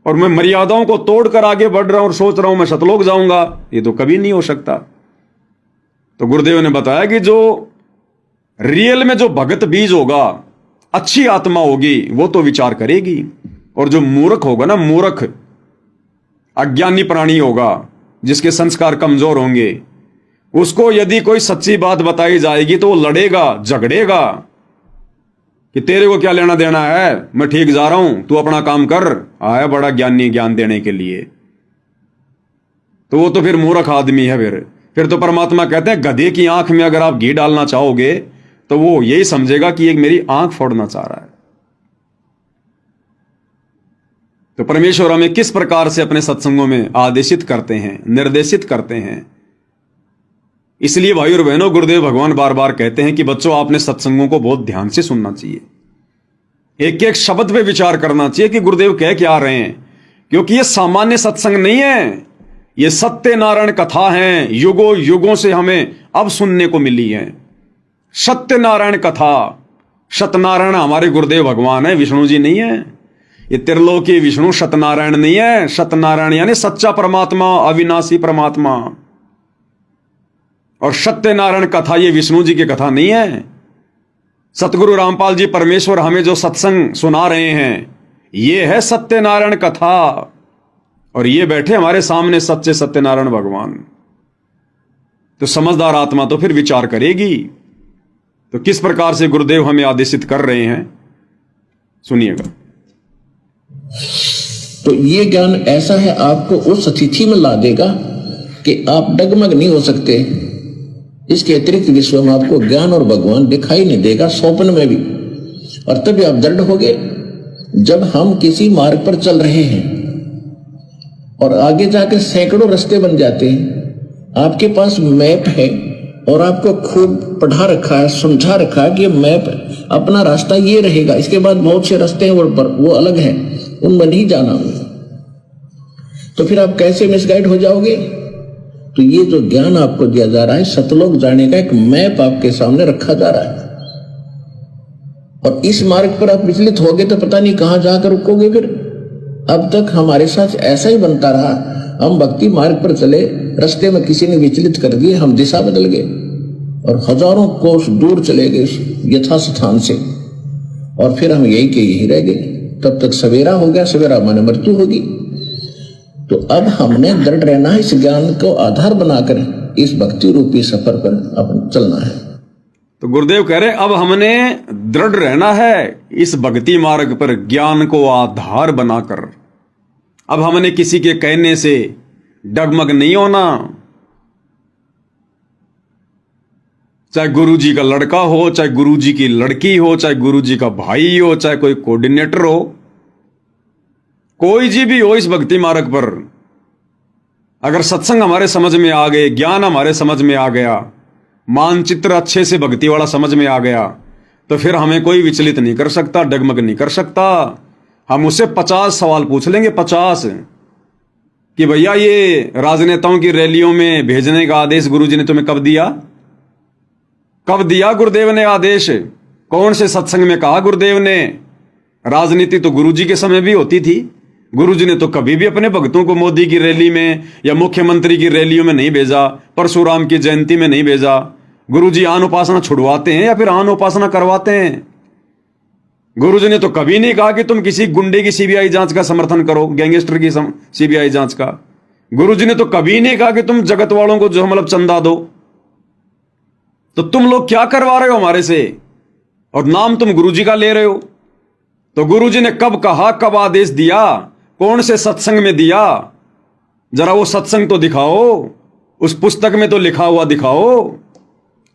Speaker 1: और मैं मर्यादाओं को तोड़कर आगे बढ़ रहा हूं और सोच रहा हूं मैं सतलोक जाऊंगा, ये तो कभी नहीं हो सकता। तो गुरुदेव ने बताया कि जो रियल में जो भगत बीज होगा, अच्छी आत्मा होगी, वो तो विचार करेगी, और जो मूर्ख होगा ना, मूर्ख अज्ञानी प्राणी होगा, जिसके संस्कार कमजोर होंगे, उसको यदि कोई सच्ची बात बताई जाएगी तो वो लड़ेगा, झगड़ेगा कि तेरे को क्या लेना देना है, मैं ठीक जा रहा हूं, तू अपना काम कर, आया बड़ा ज्ञानी ज्ञान देने के लिए। तो वो तो फिर मूर्ख आदमी है। फिर तो परमात्मा कहते हैं गधे की आंख में अगर आप घी डालना चाहोगे तो वो यही समझेगा कि एक मेरी आंख फोड़ना चाह रहा है। तो परमेश्वर हमें किस प्रकार से अपने सत्संगों में आदेशित करते हैं, निर्देशित करते हैं। इसलिए भाई और बहनों, गुरुदेव भगवान बार बार कहते हैं कि बच्चों आपने सत्संगों को बहुत ध्यान से सुनना चाहिए, एक एक शब्द पे विचार करना चाहिए कि गुरुदेव कह क्या रहे हैं, क्योंकि ये सामान्य सत्संग नहीं है, ये सत्यनारायण कथा है, युगों युगों से हमें अब सुनने को मिली है। सत्यनारायण कथा, सत्यनारायण हमारे गुरुदेव भगवान है, विष्णु जी नहीं है। ये त्रिलोकी विष्णु सत्यनारायण नहीं है, सत्यनारायण यानी सच्चा परमात्मा, अविनाशी परमात्मा। और सत्यनारायण कथा ये विष्णु जी की कथा नहीं है। सतगुरु रामपाल जी परमेश्वर हमें जो सत्संग सुना रहे हैं, ये है सत्यनारायण कथा, और ये बैठे हमारे सामने सच्चे सत्यनारायण भगवान। तो समझदार आत्मा तो फिर विचार करेगी। तो किस प्रकार से गुरुदेव हमें आदेशित कर रहे हैं, सुनिएगा।
Speaker 2: तो ये ज्ञान ऐसा है, आपको उस स्थिति में ला देगा कि आप डगमग नहीं हो सकते। इसके अतिरिक्त विश्व में आपको ज्ञान और भगवान दिखाई नहीं देगा, स्वप्न में भी। और तभी आप दृढ़ होगे। जब हम किसी मार्ग पर चल रहे हैं और आगे जाके सैकड़ों रास्ते बन जाते हैं, आपके पास मैप है और आपको खूब पढ़ा रखा है, समझा रखा है कि मैप अपना रास्ता ये रहेगा, इसके बाद बहुत से रास्ते हैं वो अलग हैं, उनमें नहीं जाना। तो फिर आप कैसे मिसगाइड हो जाओगे? तो ये जो ज्ञान आपको दिया जा रहा है, सतलोक जाने का एक मैप आपके सामने रखा जा रहा है, और इस मार्ग पर आप विचलित होगे तो पता नहीं कहां जाकर रुकोगे फिर। अब तक हमारे साथ ऐसा ही बनता रहा, हम भक्ति मार्ग पर चले, रास्ते में किसी ने विचलित कर दिए, हम दिशा बदल गए और हजारों कोस दूर चले गए यथास्थान से, और फिर हम यही के यही रह गए। तब तक सवेरा हो गया, सवेरा माने मृत्यु होगी। तो अब हमने दृढ़ रहना है, इस ज्ञान को आधार बनाकर इस भक्ति रूपी सफर पर अपन चलना है।
Speaker 1: तो गुरुदेव कह रहे अब हमने दृढ़ रहना है इस भक्ति मार्ग पर ज्ञान को आधार बनाकर। अब हमने किसी के कहने से डगमग नहीं होना, चाहे गुरुजी का लड़का हो, चाहे गुरुजी की लड़की हो, चाहे गुरुजी का भाई हो, चाहे कोई कोऑर्डिनेटर हो, कोई जी भी हो इस भक्ति मार्ग पर, अगर सत्संग हमारे समझ में आ गए, ज्ञान हमारे समझ में आ गया, मानचित्र अच्छे से भक्ति वाला समझ में आ गया, तो फिर हमें कोई विचलित नहीं कर सकता, डगमग नहीं कर सकता। हम उससे 50 सवाल पूछ लेंगे, 50, कि भैया ये राजनेताओं की रैलियों में भेजने का आदेश गुरुजी ने तुम्हें कब दिया? कब दिया गुरुदेव ने आदेश? कौन से सत्संग में कहा गुरुदेव ने? राजनीति तो गुरुजी के समय भी होती थी। गुरुजी ने तो कभी भी अपने भक्तों को मोदी की रैली में या मुख्यमंत्री की रैलियों में नहीं भेजा, परशुराम की जयंती में नहीं भेजा। गुरुजी आन उपासना छुड़वाते हैं या फिर आन उपासना करवाते हैं? गुरुजी ने तो कभी नहीं कहा कि तुम किसी गुंडे की सीबीआई जांच का समर्थन करो, गैंगस्टर की सीबीआई जांच का। गुरुजी ने तो कभी नहीं कहा कि तुम जगत वालों को जो मतलब चंदा दो। तो तुम लोग क्या करवा रहे हो हमारे से, और नाम तुम गुरुजी का ले रहे हो? तो गुरुजी ने कब कहा, कब आदेश दिया, कौन से सत्संग में दिया? जरा वो सत्संग तो दिखाओ, उस पुस्तक में तो लिखा हुआ दिखाओ।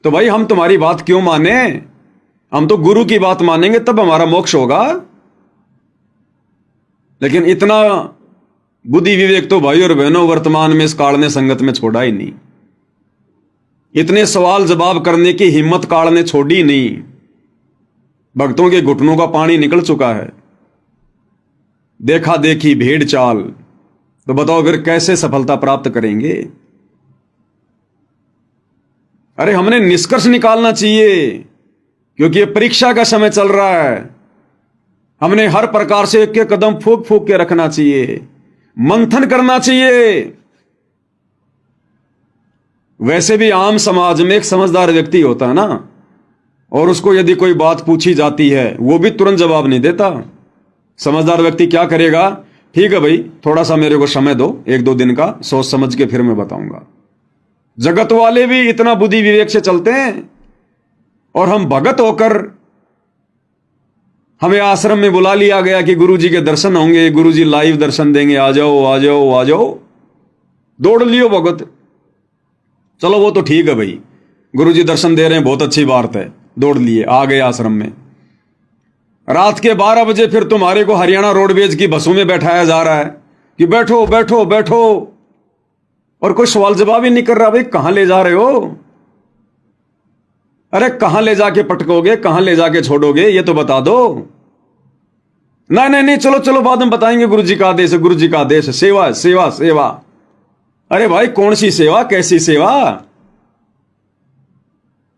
Speaker 1: तो भाई हम तुम्हारी बात क्यों माने? हम तो गुरु की बात मानेंगे तब हमारा मोक्ष होगा। लेकिन इतना बुद्धि विवेक तो भाई और बहनों वर्तमान में इस काल ने संगत में छोड़ा ही नहीं। इतने सवाल जवाब करने की हिम्मत काल ने छोड़ी नहीं। भक्तों के घुटनों का पानी निकल चुका है। देखा देखी भेड़ चाल, तो बताओ फिर कैसे सफलता प्राप्त करेंगे? अरे हमने निष्कर्ष निकालना चाहिए, क्योंकि ये परीक्षा का समय चल रहा है। हमने हर प्रकार से एक एक कदम फूक फूक के रखना चाहिए, मंथन करना चाहिए। वैसे भी आम समाज में एक समझदार व्यक्ति होता है ना, और उसको यदि कोई बात पूछी जाती है वो भी तुरंत जवाब नहीं देता। समझदार व्यक्ति क्या करेगा? ठीक है भाई, थोड़ा सा मेरे को समय दो, 1-2 दिन का, सोच समझ के फिर मैं बताऊंगा। जगत वाले भी इतना बुद्धि विवेक से चलते हैं, और हम भगत होकर हमें आश्रम में बुला लिया गया कि गुरुजी के दर्शन होंगे, गुरुजी लाइव दर्शन देंगे, आ जाओ आ जाओ आ जाओ। दौड़ लियो भगत। चलो वो तो ठीक है भाई, गुरुजी दर्शन दे रहे हैं, बहुत अच्छी बात है, दौड़ लिए, आ गए आश्रम में। रात के 12 बजे फिर तुम्हारे को हरियाणा रोडवेज की बसों में बैठाया जा रहा है कि बैठो बैठो बैठो, और कोई सवाल जवाब ही नहीं कर रहा। भाई कहां ले जा रहे हो? अरे कहां ले जाके पटकोगे, कहां ले जाके छोड़ोगे, ये तो बता दो। नहीं नहीं नहीं, चलो चलो बाद में बताएंगे, गुरुजी का आदेश है, गुरुजी का आदेश है, सेवा सेवा सेवा। अरे भाई कौन सी सेवा, कैसी सेवा?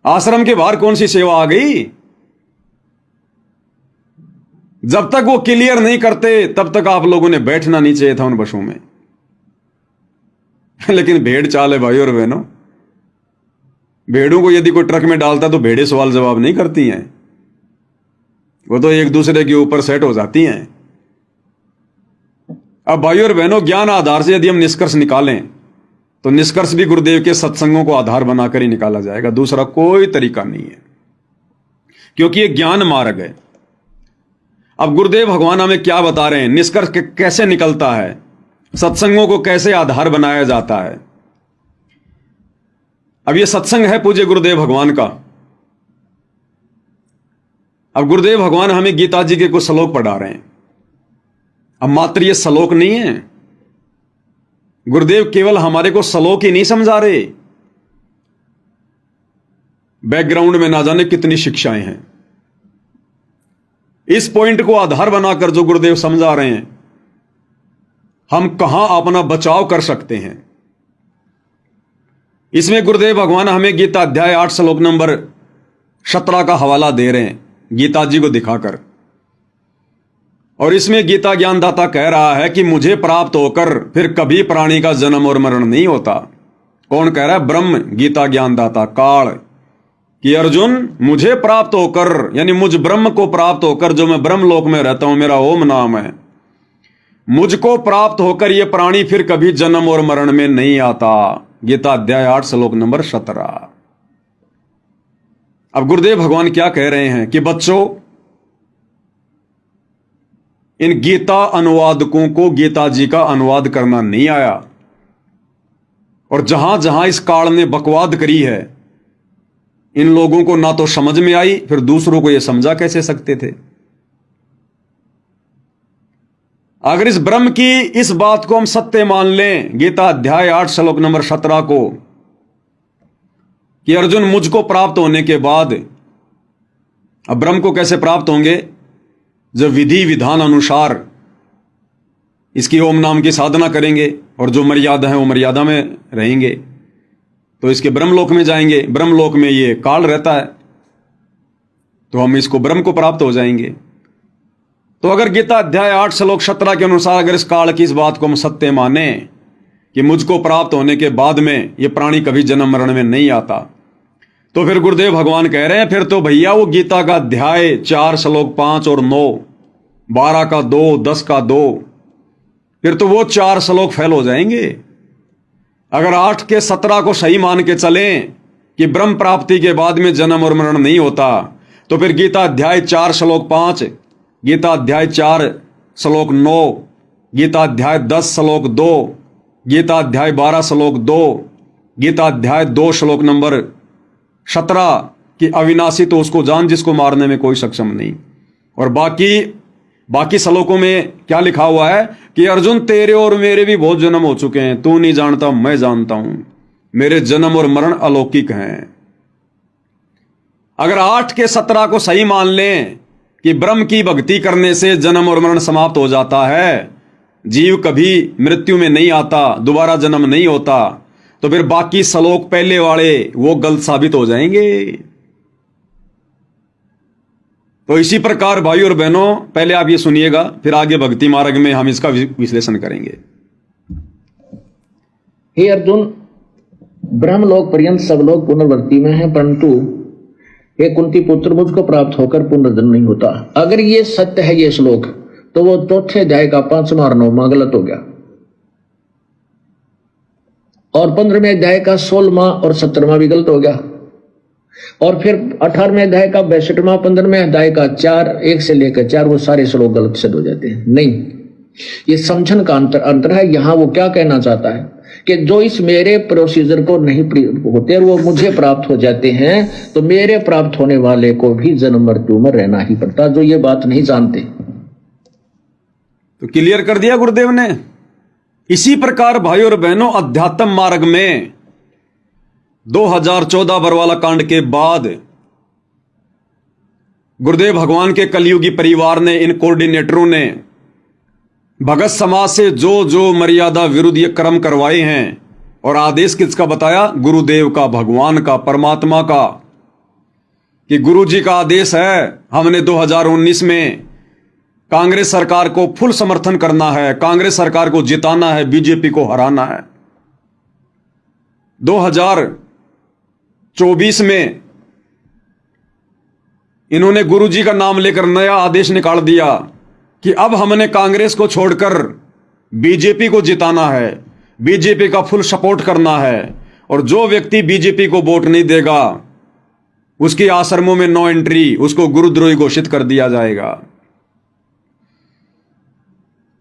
Speaker 1: आश्रम के बाहर कौन सी सेवा आ गई? जब तक वो क्लियर नहीं करते तब तक आप लोगों ने बैठना नहीं चाहिए था उन बसों में। लेकिन भेड़ चाल है भाई और बहनों। भेड़ों को यदि कोई ट्रक में डालता तो भेड़े सवाल जवाब नहीं करती हैं, वो तो एक दूसरे के ऊपर सेट हो जाती हैं। अब भाई और बहनों, ज्ञान आधार से यदि हम निष्कर्ष निकालें तो निष्कर्ष भी गुरुदेव के सत्संगों को आधार बनाकर ही निकाला जाएगा, दूसरा कोई तरीका नहीं है, क्योंकि ये ज्ञान मार्ग है। अब गुरुदेव भगवान हमें क्या बता रहे हैं, निष्कर्ष कैसे निकलता है, सत्संगों को कैसे आधार बनाया जाता है। अब ये सत्संग है पूज्य गुरुदेव भगवान का। अब गुरुदेव भगवान हमें गीता जी के कुछ श्लोक पढ़ा रहे हैं। अब मात्र ये श्लोक नहीं है, गुरुदेव केवल हमारे को श्लोक ही नहीं समझा रहे, बैकग्राउंड में ना जाने कितनी शिक्षाएं हैं। इस पॉइंट को आधार बनाकर जो गुरुदेव समझा रहे हैं, हम कहां अपना बचाव कर सकते हैं। इसमें गुरुदेव भगवान हमें गीता अध्याय 8 श्लोक नंबर 17 का हवाला दे रहे हैं, गीता जी को दिखाकर। और इसमें गीता ज्ञानदाता कह रहा है कि मुझे प्राप्त होकर फिर कभी प्राणी का जन्म और मरण नहीं होता। कौन कह रहा है? ब्रह्म, गीता ज्ञानदाता काल, कि अर्जुन मुझे प्राप्त होकर, यानी मुझ ब्रह्म को प्राप्त होकर, जो मैं ब्रह्म लोक में रहता हूं, मेरा ओम नाम है, मुझको प्राप्त होकर यह प्राणी फिर कभी जन्म और मरण में नहीं आता। गीता अध्याय 8 श्लोक नंबर 17। अब गुरुदेव भगवान क्या कह रहे हैं कि बच्चों, इन गीता अनुवादकों को गीता जी का अनुवाद करना नहीं आया, और जहां जहां इस काल ने बकवाद करी है, इन लोगों को ना तो समझ में आई, फिर दूसरों को यह समझा कैसे सकते थे। अगर इस ब्रह्म की इस बात को हम सत्य मान लें, गीता अध्याय 8 श्लोक नंबर 17 को, कि अर्जुन मुझको प्राप्त होने के बाद, अब ब्रह्म को कैसे प्राप्त होंगे? जब विधि विधान अनुसार इसकी ओम नाम की साधना करेंगे, और जो मर्यादा है वो मर्यादा में रहेंगे, तो इसके ब्रह्मलोक में जाएंगे। ब्रह्मलोक में ये काल रहता है, तो हम इसको ब्रह्म को प्राप्त हो जाएंगे। तो अगर गीता अध्याय 8 श्लोक 17 के अनुसार अगर इस काल की इस बात को हम सत्य माने कि मुझको प्राप्त होने के बाद में ये प्राणी कभी जन्म मरण में नहीं आता, तो फिर गुरुदेव भगवान कह रहे हैं फिर तो भैया वो गीता का अध्याय 4 श्लोक 5 और 9, 12 का 2, 10 का 2, फिर तो वो 4 श्लोक फेल हो जाएंगे। अगर 8 के 17 को सही मान के चलें कि ब्रह्म प्राप्ति के बाद में जन्म और मरण नहीं होता, तो फिर गीता अध्याय 4 श्लोक 5, गीता अध्याय 4 श्लोक 9, गीता अध्याय 10 श्लोक 2, गीता अध्याय 12 श्लोक 2, गीता अध्याय 2 श्लोक नंबर 17 कि अविनाशी तो उसको जान जिसको मारने में कोई सक्षम नहीं। और बाकी श्लोकों में क्या लिखा हुआ है कि अर्जुन तेरे और मेरे भी बहुत जन्म हो चुके हैं, तू नहीं जानता मैं जानता हूं, मेरे जन्म और मरण अलौकिक हैं। अगर 8 के 17 को सही मान लें कि ब्रह्म की भक्ति करने से जन्म और मरण समाप्त हो जाता है, जीव कभी मृत्यु में नहीं आता, दोबारा जन्म नहीं होता, तो फिर बाकी श्लोक पहले वाले वो गलत साबित हो जाएंगे। तो इसी प्रकार भाई और बहनों, पहले आप ये सुनिएगा, फिर आगे भक्ति मार्ग में हम इसका विश्लेषण करेंगे।
Speaker 2: हे अर्जुन, ब्रह्मलोक पर्यंत सब लोग पुनर्वृत्ति में हैं, परंतु हे कुंती पुत्र मुझको प्राप्त होकर पुनर्जन्म नहीं होता। अगर ये सत्य है ये श्लोक, तो वो चौथे अध्याय का 5वां और 9वां गलत हो गया, और 15वें अध्याय का 16वां और 17वां भी गलत हो गया, और फिर 18वें अध्याय का 62वां, 15वें अध्याय का 4 1 से लेकर 4 वो सारे श्लोक गलत सिद्ध हो जाते हैं। नहीं, ये समझन का अंतर है। यहां वो क्या कहना चाहता है कि जो इस मेरे प्रोसीजर को नहीं होते और वो मुझे प्राप्त हो जाते हैं, तो मेरे प्राप्त होने वाले को भी जन्म मृत्यु में रहना ही पड़ता, जो ये बात नहीं जानते।
Speaker 1: तो क्लियर कर दिया गुरुदेव ने। इसी प्रकार भाई और बहनों, अध्यात्म मार्ग में 2014 बरवाला कांड के बाद गुरुदेव भगवान के कलयुगी परिवार ने, इन कोऑर्डिनेटरों ने भगत समाज से जो जो मर्यादा विरुद्ध ये कर्म करवाए हैं, और आदेश किसका बताया? गुरुदेव का, भगवान का, परमात्मा का, कि गुरु जी का आदेश है। हमने 2019 में कांग्रेस सरकार को फुल समर्थन करना है, कांग्रेस सरकार को जिताना है, बीजेपी को हराना है। 2024 में इन्होंने गुरुजी का नाम लेकर नया आदेश निकाल दिया कि अब हमने कांग्रेस को छोड़कर बीजेपी को जिताना है, बीजेपी का फुल सपोर्ट करना है, और जो व्यक्ति बीजेपी को वोट नहीं देगा उसकी आश्रमों में नो एंट्री, उसको गुरुद्रोही घोषित कर दिया जाएगा।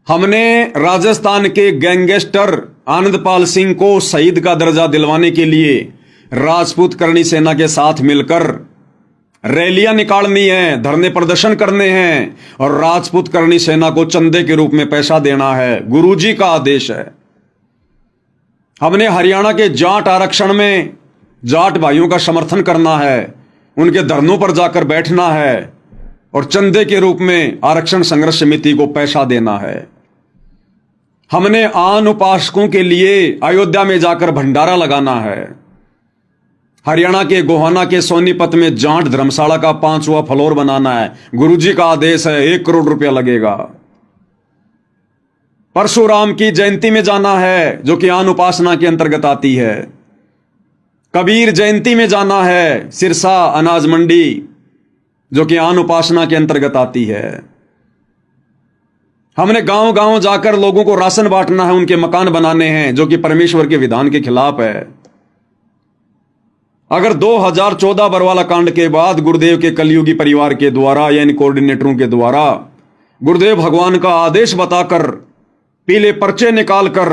Speaker 1: हमने राजस्थान के गैंगस्टर आनंदपाल सिंह को शहीद का दर्जा दिलवाने के लिए राजपूत करणी सेना के साथ मिलकर रैलियां निकालनी है, धरने प्रदर्शन करने हैं, और राजपूत करणी सेना को चंदे के रूप में पैसा देना है। गुरुजी का आदेश है। हमने हरियाणा के जाट आरक्षण में जाट भाइयों का समर्थन करना है, उनके धरनों पर जाकर बैठना है, और चंदे के रूप में आरक्षण संघर्ष समिति को पैसा देना है। हमने आन उपासकों के लिए अयोध्या में जाकर भंडारा लगाना है। हरियाणा के गोहाना के सोनीपत में जाट धर्मशाला का 5वां फ्लोर बनाना है। गुरुजी का आदेश है, 1 करोड़ रुपया लगेगा। परशुराम की जयंती में जाना है, जो कि आन उपासना के अंतर्गत आती है। कबीर जयंती में जाना है, सिरसा अनाज मंडी, जो कि आन उपासना के अंतर्गत आती है। हमने गांव गांव जाकर लोगों को राशन बांटना है, उनके मकान बनाने हैं, जो कि परमेश्वर के विधान के खिलाफ है। अगर 2014 बरवाला कांड के बाद गुरुदेव के कलयुगी परिवार के द्वारा या इन कोऑर्डिनेटरों के द्वारा गुरुदेव भगवान का आदेश बताकर, पीले पर्चे निकालकर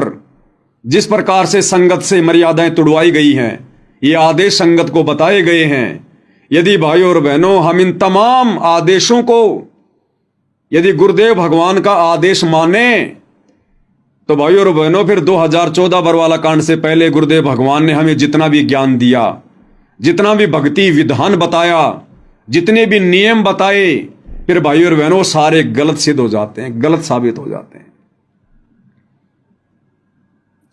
Speaker 1: जिस प्रकार से संगत से मर्यादाएं तुड़वाई गई हैं, ये आदेश संगत को बताए गए हैं। यदि भाइयों और बहनों, हम इन तमाम आदेशों को यदि गुरुदेव भगवान का आदेश माने, तो भाइयों और बहनों, फिर 2014 बरवाला कांड से पहले गुरुदेव भगवान ने हमें जितना भी ज्ञान दिया, जितना भी भक्ति विधान बताया, जितने भी नियम बताए, फिर भाइयों और बहनों सारे गलत सिद्ध हो जाते हैं, गलत साबित हो जाते हैं।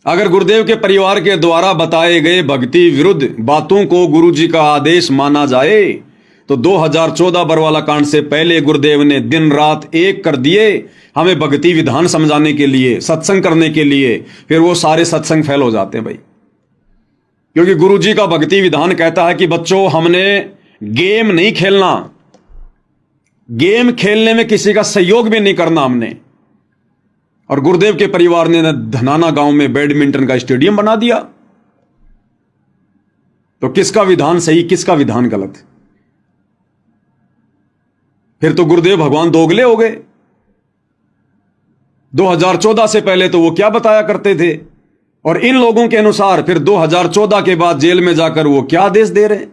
Speaker 1: अगर गुरुदेव के परिवार के द्वारा बताए गए भक्ति विरुद्ध बातों को गुरुजी का आदेश माना जाए, तो 2014 बरवाला कांड से पहले गुरुदेव ने दिन रात एक कर दिए हमें भक्ति विधान समझाने के लिए, सत्संग करने के लिए। फिर वो सारे सत्संग फेल हो जाते हैं भाई, क्योंकि गुरुजी का भक्ति विधान कहता है कि बच्चों, हमने गेम नहीं खेलना, गेम खेलने में किसी का सहयोग भी नहीं करना हमने। और गुरुदेव के परिवार ने धनाना गांव में बैडमिंटन का स्टेडियम बना दिया। तो किसका विधान सही, किसका विधान गलत? फिर तो गुरुदेव भगवान दोगले हो गए। 2014 से पहले तो वो क्या बताया करते थे, और इन लोगों के अनुसार फिर 2014 के बाद जेल में जाकर वो क्या आदेश दे रहे हैं।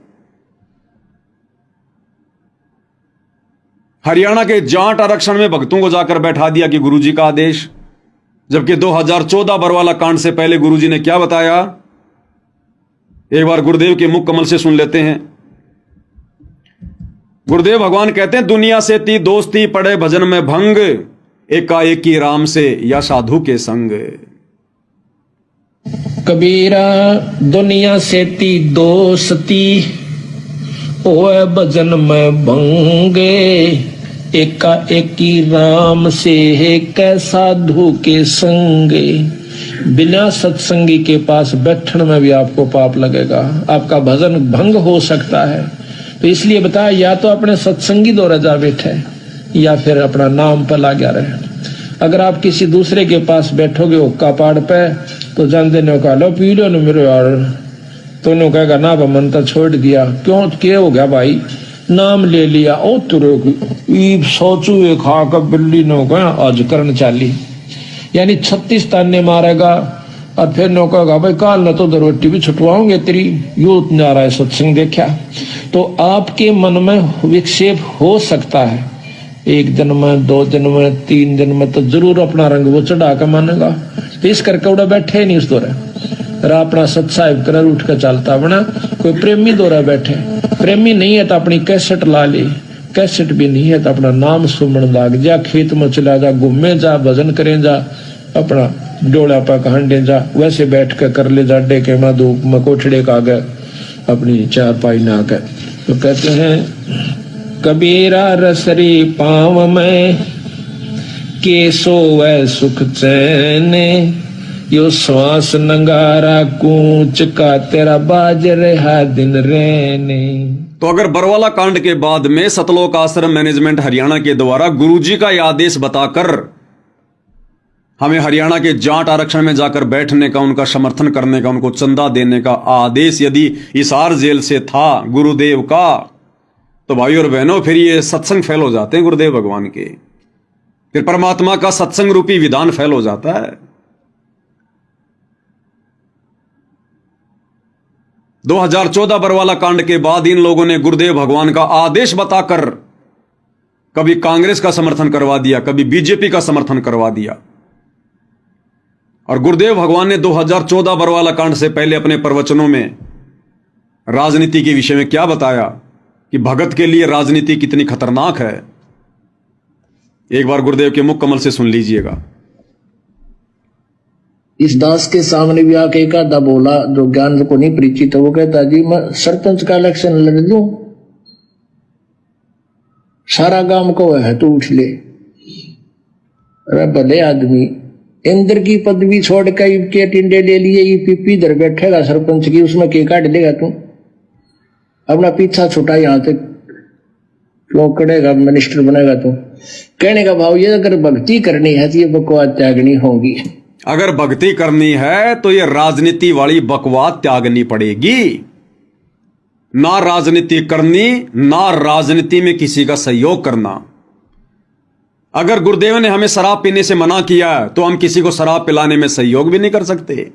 Speaker 1: हरियाणा के जाट आरक्षण में भक्तों को जाकर बैठा दिया कि गुरुजी का आदेश, जबकि 2014 बरवाला कांड से पहले गुरुजी ने क्या बताया, एक बार गुरुदेव के मुख कमल से सुन लेते हैं। गुरुदेव भगवान कहते हैं, दुनिया से ती दोस्ती पड़े भजन में भंग, एकाएकी राम से या साधु के संग।
Speaker 2: कबीरा दुनिया से ती दोस्ती ओए भजन में भंगे, एकाएकी राम से कै साधु के संगे। बिना सत्संगी के पास बैठने में भी आपको पाप लगेगा, आपका भजन भंग हो सकता है। तो इसलिए बताया, या तो अपने सत्संगी द्वारा जा बैठे या फिर अपना नाम पर लगा रहे। अगर आप किसी दूसरे के पास बैठोगे हुक्का पाड़ पे, तो जानते ने कहा लो पी लो न मेरे यार, तो उन्होंने कहेगा ना मन तो छोड़ दिया। क्यों, क्या हो गया भाई, नाम ले लिया, ओ तुरे सोचू खा कर बिल्ली ने कहा आज करन चाली, यानी 36 ताने मारेगा। और फिर नो कहेगा भाई काल न तो रोटी भी छुटवाओगे तेरी, यू जा रहा है सत्संग देखा। तो आपके मन में विक्षेप हो सकता है, 1 दिन में, 2 दिन में, 3 दिन में, तो जरूर अपना रंग वो चढ़ा कर मानेगा। तो इस करके उड़ा बैठे नहीं उस दौरे, अपना सत्साहिब कर उठ कर चलता बना। कोई प्रेमी दौरा बैठे, प्रेमी नहीं है तो अपनी कैसेट ला ले, कैसेट भी नहीं है तो अपना नाम सुमन लाग जा, खेत में चला जा, घूमे जा, भजन करें जा, अपना डोला पा हंडे जा, वैसे बैठ कर कर ले जा, डेके में धूप में कोठड़े का गए अपनी चारपाई ना कर। तो कहते हैं कबीरा रसरी पाँव में केसो वै सुख चैन, यो श्वास नंगारा कूच का तेरा बाज रहा दिन रहने।
Speaker 1: तो अगर बरवाला कांड के बाद में सतलोक आश्रम मैनेजमेंट हरियाणा के द्वारा गुरुजी का यह आदेश बताकर हमें हरियाणा के जाट आरक्षण में जाकर बैठने का, उनका समर्थन करने का, उनको चंदा देने का आदेश यदि हिसार जेल से था गुरुदेव का, तो भाई और बहनों फिर ये सत्संग फेल हो जाते हैं गुरुदेव भगवान के, फिर परमात्मा का सत्संग रूपी विधान फेल हो जाता है। 2014 बरवाला कांड के बाद इन लोगों ने गुरुदेव भगवान का आदेश बताकर कभी कांग्रेस का समर्थन करवा दिया, कभी बीजेपी का समर्थन करवा दिया। और गुरुदेव भगवान ने 2014 बरवाला कांड से पहले अपने प्रवचनों में राजनीति के विषय में क्या बताया कि भगत के लिए राजनीति कितनी खतरनाक है। एक बार गुरुदेव के मुख कमल से सुन लीजिएगा।
Speaker 2: इस दास के सामने भी आके एक आधा बोला जो ज्ञान को नहीं परिचित है, वो कहता जी मैं सरपंच का इलेक्शन लड़ दूं, सारा गांव को है तू उठ ले। अरे भले आदमी, इंद्र की पदवी छोड़ के टिंडे ले लिए, ये पीपी इधर बैठेगा सरपंच की, उसमें के काट लेगा तू, अपना पीछा छुटा यहां तक क्यों करेगा, मिनिस्टर बनेगा तू। कहने का भाव ये, अगर भक्ति करनी है तो ये बकवास त्यागनी होगी।
Speaker 1: अगर भक्ति करनी है तो ये राजनीति वाली बकवास त्यागनी पड़ेगी। ना राजनीति करनी, ना राजनीति में किसी का सहयोग करना। अगर गुरुदेव ने हमें शराब पीने से मना किया तो हम किसी को शराब पिलाने में सहयोग भी नहीं कर सकते।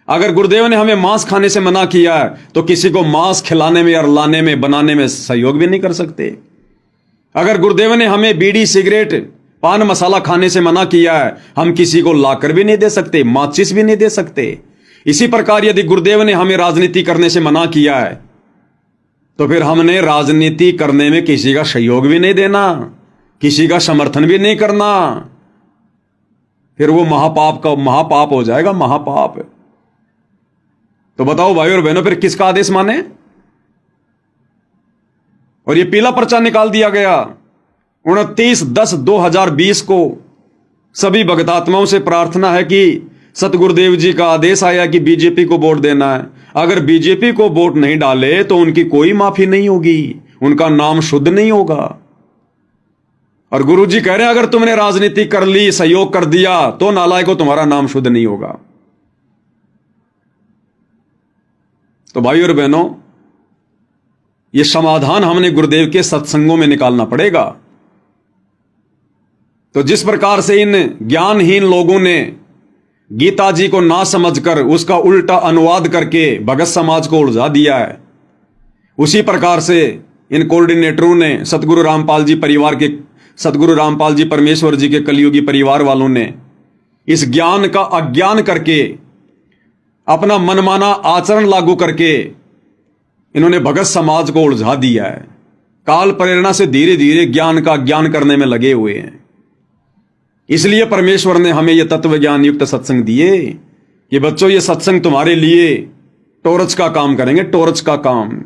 Speaker 1: अगर गुरुदेव ने हमें मांस खाने से मना किया तो किसी को मांस खिलाने में, अरलाने में, बनाने में सहयोग भी नहीं कर सकते। अगर गुरुदेव ने हमें बीड़ी, सिगरेट, पान मसाला खाने से मना किया है, हम किसी को लाकर भी नहीं दे सकते, माचिस भी नहीं दे सकते। इसी प्रकार यदि गुरुदेव ने हमें राजनीति करने से मना किया है तो फिर हमने राजनीति करने में किसी का सहयोग भी नहीं देना, किसी का समर्थन भी नहीं करना। फिर वो महापाप हो जाएगा, महापाप। तो बताओ भाई और बहनों, फिर किसका आदेश माने? और ये पीला पर्चा निकाल दिया गया 29/10/2020 को। सभी भगतात्माओं से प्रार्थना है कि सतगुरुदेव जी का आदेश आया कि बीजेपी को वोट देना है। अगर बीजेपी को वोट नहीं डाले तो उनकी कोई माफी नहीं होगी, उनका नाम शुद्ध नहीं होगा। और गुरुजी कह रहे हैं अगर तुमने राजनीति कर ली, सहयोग कर दिया, तो नालायकों तुम्हारा नाम शुद्ध नहीं होगा। तो भाई और बहनों, यह समाधान हमने गुरुदेव के सत्संगों में निकालना पड़ेगा। तो जिस प्रकार से इन ज्ञानहीन लोगों ने गीता जी को ना समझकर उसका उल्टा अनुवाद करके भगत समाज को उलझा दिया है, उसी प्रकार से इन कोऑर्डिनेटरों ने सतगुरु रामपाल जी परिवार के, सतगुरु रामपाल जी परमेश्वर जी के कलयुगी परिवार वालों ने इस ज्ञान का अज्ञान करके, अपना मनमाना आचरण लागू करके इन्होंने भगत समाज को उलझा दिया है। काल प्रेरणा से धीरे धीरे ज्ञान का ज्ञान करने में लगे हुए हैं। इसलिए परमेश्वर ने हमें यह तत्व ज्ञान युक्त सत्संग दिए कि बच्चों, ये सत्संग तुम्हारे लिए टॉर्च का काम करेंगे, टॉर्च का काम।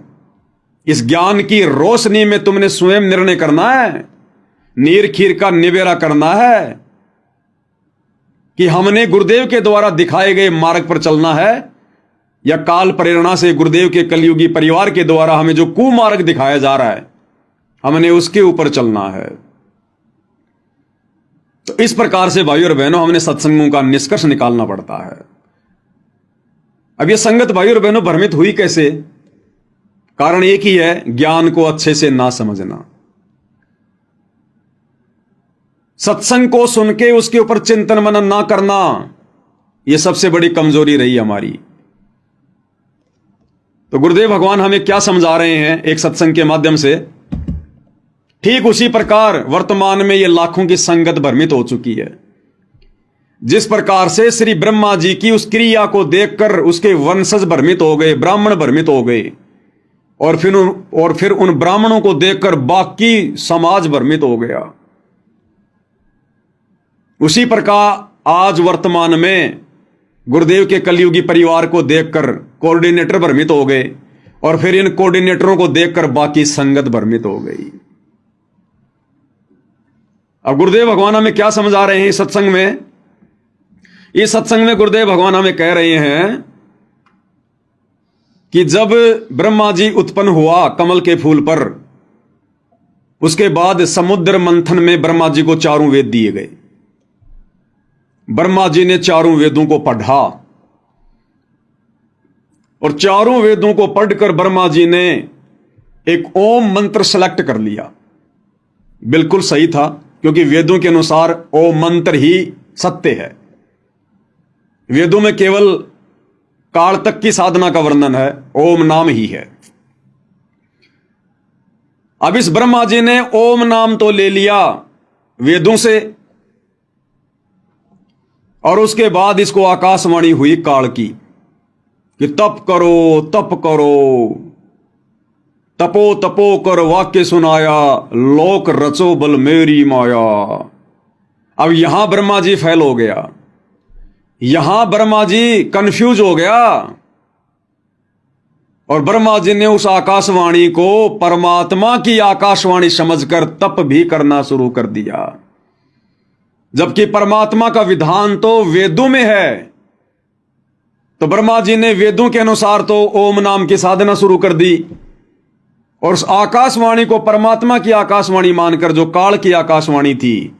Speaker 1: इस ज्ञान की रोशनी में तुमने स्वयं निर्णय करना है, नीर खीर का निवेरा करना है कि हमने गुरुदेव के द्वारा दिखाए गए मार्ग पर चलना है या काल प्रेरणा से गुरुदेव के कलयुगी परिवार के द्वारा हमें जो कुमार्ग दिखाया जा रहा है, हमने उसके ऊपर चलना है। तो इस प्रकार से भाई और बहनों, हमने सत्संगों का निष्कर्ष निकालना पड़ता है। अब यह संगत भाई और बहनों भ्रमित हुई कैसे? कारण एक ही है, ज्ञान को अच्छे से ना समझना। सत्संग को सुन के उसके ऊपर चिंतन मनन ना करना, यह सबसे बड़ी कमजोरी रही हमारी। तो गुरुदेव भगवान हमें क्या समझा रहे हैं एक सत्संग के माध्यम से? ठीक उसी प्रकार वर्तमान में यह लाखों की संगत भ्रमित हो चुकी है। जिस प्रकार से श्री ब्रह्मा जी की उस क्रिया को देखकर उसके वंशज भ्रमित हो गए, ब्राह्मण भ्रमित हो गए, और फिर उन ब्राह्मणों को देखकर बाकी समाज भ्रमित हो गया। उसी प्रकार आज वर्तमान में गुरुदेव के कलयुगी परिवार को देखकर कोऑर्डिनेटर भ्रमित हो गए, और फिर इन कोऑर्डिनेटरों को देखकर बाकी संगत भ्रमित हो गई। अब गुरुदेव भगवान हमें क्या समझा रहे हैं इस सत्संग में? इस सत्संग में गुरुदेव भगवान हमें कह रहे हैं कि जब ब्रह्मा जी उत्पन्न हुआ कमल के फूल पर, उसके बाद समुद्र मंथन में ब्रह्मा जी को 4 वेद दिए गए। ब्रह्मा जी ने 4 वेदों को पढ़ा, और 4 वेदों को पढ़कर ब्रह्मा जी ने एक ओम मंत्र सेलेक्ट कर लिया। बिल्कुल सही था, क्योंकि वेदों के अनुसार ओम मंत्र ही सत्य है। वेदों में केवल काल तक की साधना का वर्णन है, ओम नाम ही है। अब इस ब्रह्मा जी ने ओम नाम तो ले लिया वेदों से, और उसके बाद इसको आकाशवाणी हुई काल की कि तप करो, तप करो, तपो तपो कर वाक्य सुनाया, लोक रचो बल मेरी माया। अब यहां ब्रह्मा जी फेल हो गया। यहां ब्रह्मा जी कंफ्यूज हो गया और ब्रह्मा जी ने उस आकाशवाणी को परमात्मा की आकाशवाणी समझकर तप भी करना शुरू कर दिया, जबकि परमात्मा का विधान तो वेदों में है। तो ब्रह्मा जी ने वेदों के अनुसार तो ओम नाम की साधना शुरू कर दी और उस आकाशवाणी को परमात्मा की आकाशवाणी मानकर, जो काल की आकाशवाणी थी,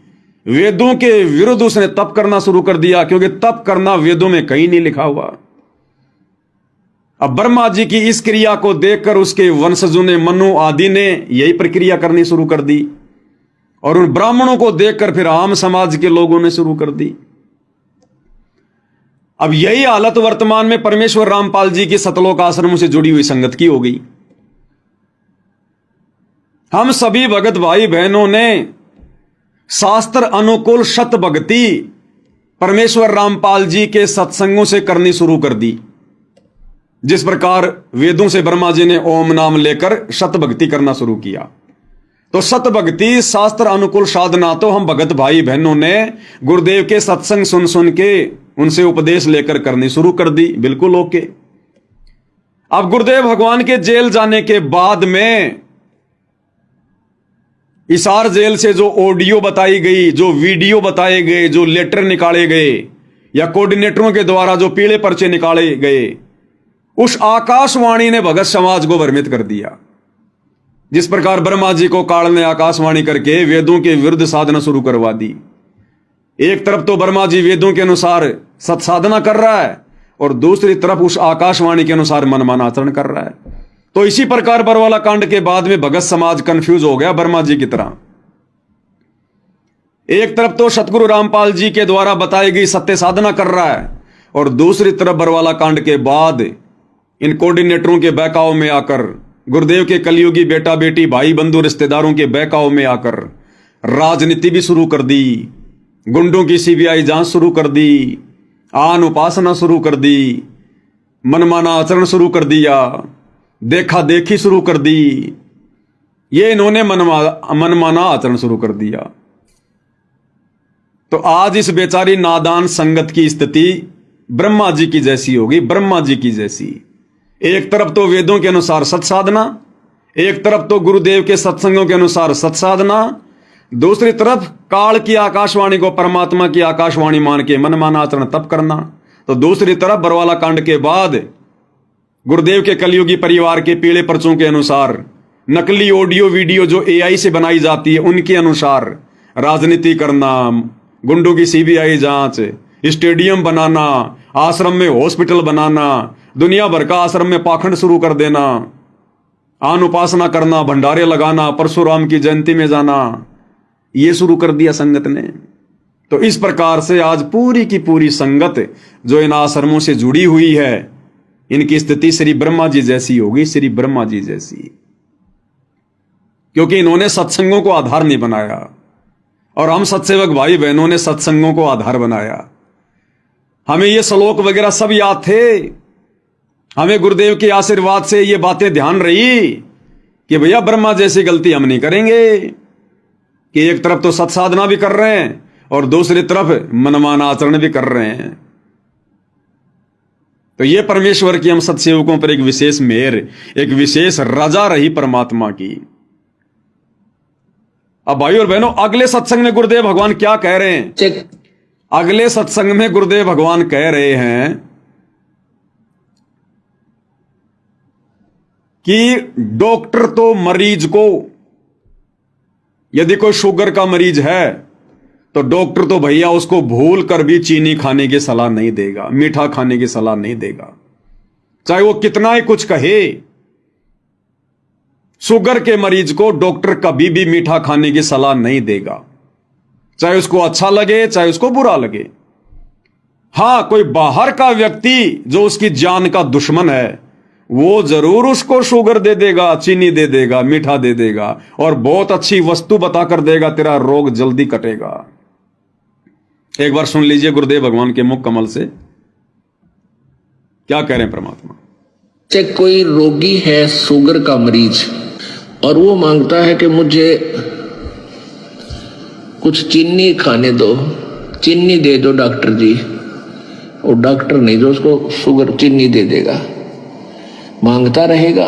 Speaker 1: वेदों के विरुद्ध उसने तप करना शुरू कर दिया, क्योंकि तप करना वेदों में कहीं नहीं लिखा हुआ। अब ब्रह्मा जी की इस क्रिया को देखकर उसके वंशजों ने, मनु आदि ने यही प्रक्रिया करनी शुरू कर दी और उन ब्राह्मणों को देखकर फिर आम समाज के लोगों ने शुरू कर दी। अब यही हालत वर्तमान में परमेश्वर रामपाल जी की सतलोक आश्रमों से जुड़ी हुई संगत की हो गई। हम सभी भगत भाई बहनों ने शास्त्र अनुकूल शत भक्ति परमेश्वर रामपाल जी के सत्संगों से करनी शुरू कर दी। जिस प्रकार वेदों से ब्रह्मा जी ने ओम नाम लेकर शत भक्ति करना शुरू किया, तो शत भक्ति शास्त्र अनुकूल साधना तो हम भगत भाई बहनों ने गुरुदेव के सत्संग सुन सुन के उनसे उपदेश लेकर करनी शुरू कर दी। बिल्कुल ओके। अब गुरुदेव भगवान के जेल जाने के बाद में हिसार जेल से जो ऑडियो बताई गई, जो वीडियो बताए गए, जो लेटर निकाले गए या कोऑर्डिनेटरों के द्वारा जो पीले पर्चे निकाले गए, उस आकाशवाणी ने भगत समाज को भ्रमित कर दिया। जिस प्रकार ब्रह्मा जी को काल ने आकाशवाणी करके वेदों के विरुद्ध साधना शुरू करवा दी। एक तरफ तो ब्रह्मा जी वेदों के अनुसार सत्साधना कर रहा है और दूसरी तरफ उस आकाशवाणी के अनुसार मनमाना आचरण कर रहा है। तो इसी प्रकार बरवाला कांड के बाद में भगत समाज कंफ्यूज हो गया ब्रह्मा जी की तरह। एक तरफ तो सतगुरु रामपाल जी के द्वारा बताई गई सत्य साधना कर रहा है और दूसरी तरफ बरवाला कांड के बाद इन कोऑर्डिनेटरों के बहकाव में आकर, गुरुदेव के कलयुगी बेटा बेटी भाई बंधु रिश्तेदारों के बहकाव में आकर राजनीति भी शुरू कर दी, गुंडों की सीबीआई जांच शुरू कर दी, आन उपासना शुरू कर दी, मनमाना आचरण शुरू कर दिया, देखा देखी शुरू कर दी। ये इन्होंने मनमाना आचरण शुरू कर दिया। तो आज इस बेचारी नादान संगत की स्थिति ब्रह्मा जी की जैसी होगी, ब्रह्मा जी की जैसी। एक तरफ तो वेदों के अनुसार सत्साधना, एक तरफ तो गुरुदेव के सत्संगों के अनुसार सत्साधना, दूसरी तरफ काल की आकाशवाणी को परमात्मा की आकाशवाणी मान के मनमाना आचरण तप करना। तो दूसरी तरफ बरवाला कांड के बाद गुरुदेव के कलयुगी परिवार के पीले पर्चों के अनुसार नकली ऑडियो वीडियो जो एआई से बनाई जाती है उनके अनुसार राजनीति करना, गुंडों की सीबीआई जांच, स्टेडियम बनाना, आश्रम में हॉस्पिटल बनाना, दुनिया भर का आश्रम में पाखंड शुरू कर देना, आन उपासना करना, भंडारे लगाना, परशुराम की जयंती में जाना, ये शुरू कर दिया संगत ने। तो इस प्रकार से आज पूरी की पूरी संगत जो इन आश्रमों से जुड़ी हुई है, इनकी स्थिति श्री ब्रह्मा जी जैसी होगी, श्री ब्रह्मा जी जैसी, क्योंकि इन्होंने सत्संगों को आधार नहीं बनाया और हम सत्सेवक भाई बहनों ने सत्संगों को आधार बनाया। हमें ये श्लोक वगैरह सब याद थे, हमें गुरुदेव के आशीर्वाद से ये बातें ध्यान रही कि भैया ब्रह्मा जैसी गलती हम नहीं करेंगे, कि एक तरफ तो सत्साधना भी कर रहे हैं और दूसरी तरफ मनमाना आचरण भी कर रहे हैं। तो ये परमेश्वर की हम सत्सेवकों पर एक विशेष मेहर, एक विशेष रजा रही परमात्मा की। अब भाई और बहनों, अगले सत्संग में गुरुदेव भगवान क्या कह रहे हैं? अगले सत्संग में गुरुदेव भगवान कह रहे हैं कि डॉक्टर तो मरीज को, यदि कोई शुगर का मरीज है तो डॉक्टर तो भैया उसको भूल कर भी चीनी खाने की सलाह नहीं देगा, मीठा खाने की सलाह नहीं देगा, चाहे वो कितना ही कुछ कहे। शुगर के मरीज को डॉक्टर कभी भी मीठा खाने की सलाह नहीं देगा, चाहे उसको अच्छा लगे चाहे उसको बुरा लगे। हां, कोई बाहर का व्यक्ति जो उसकी जान का दुश्मन है वो जरूर उसको शुगर दे देगा, चीनी दे देगा, मीठा दे देगा और बहुत अच्छी वस्तु बताकर देगा, तेरा रोग जल्दी कटेगा। एक बार सुन लीजिए गुरुदेव भगवान के मुख कमल से क्या कह रहे हैं परमात्मा।
Speaker 2: कोई रोगी है, शुगर का मरीज, और वो मांगता है कि मुझे कुछ चीनी खाने दो, चीनी दे दो डॉक्टर जी, वो डॉक्टर नहीं जो उसको शुगर चीनी दे देगा, मांगता रहेगा।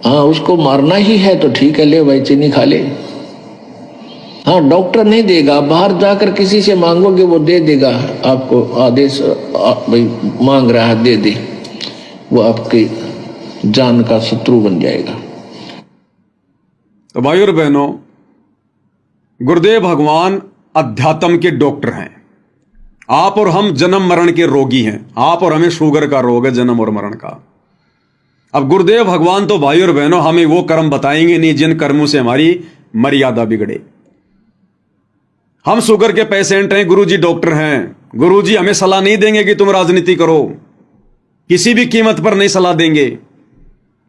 Speaker 2: हाँ, उसको मारना ही है तो ठीक है, ले भाई चीनी खा ले। हाँ, डॉक्टर नहीं देगा, बाहर जाकर किसी से मांगोगे वो दे देगा आपको आदेश, भाई मांग रहा है दे दे, वो आपकी जान का शत्रु बन जाएगा।
Speaker 1: तो भाइयों और बहनों, गुरुदेव भगवान अध्यात्म के डॉक्टर हैं। आप और हम जन्म मरण के रोगी हैं। आप और हमें शुगर का रोग है, जन्म और मरण का। अब गुरुदेव भगवान तो भाइयों और बहनों हमें वो कर्म बताएंगे नहीं जिन कर्मों से हमारी मर्यादा बिगड़े। हम शुगर के पेशेंट हैं, गुरुजी डॉक्टर हैं। गुरुजी हमें सलाह नहीं देंगे कि तुम राजनीति करो, किसी भी कीमत पर नहीं सलाह देंगे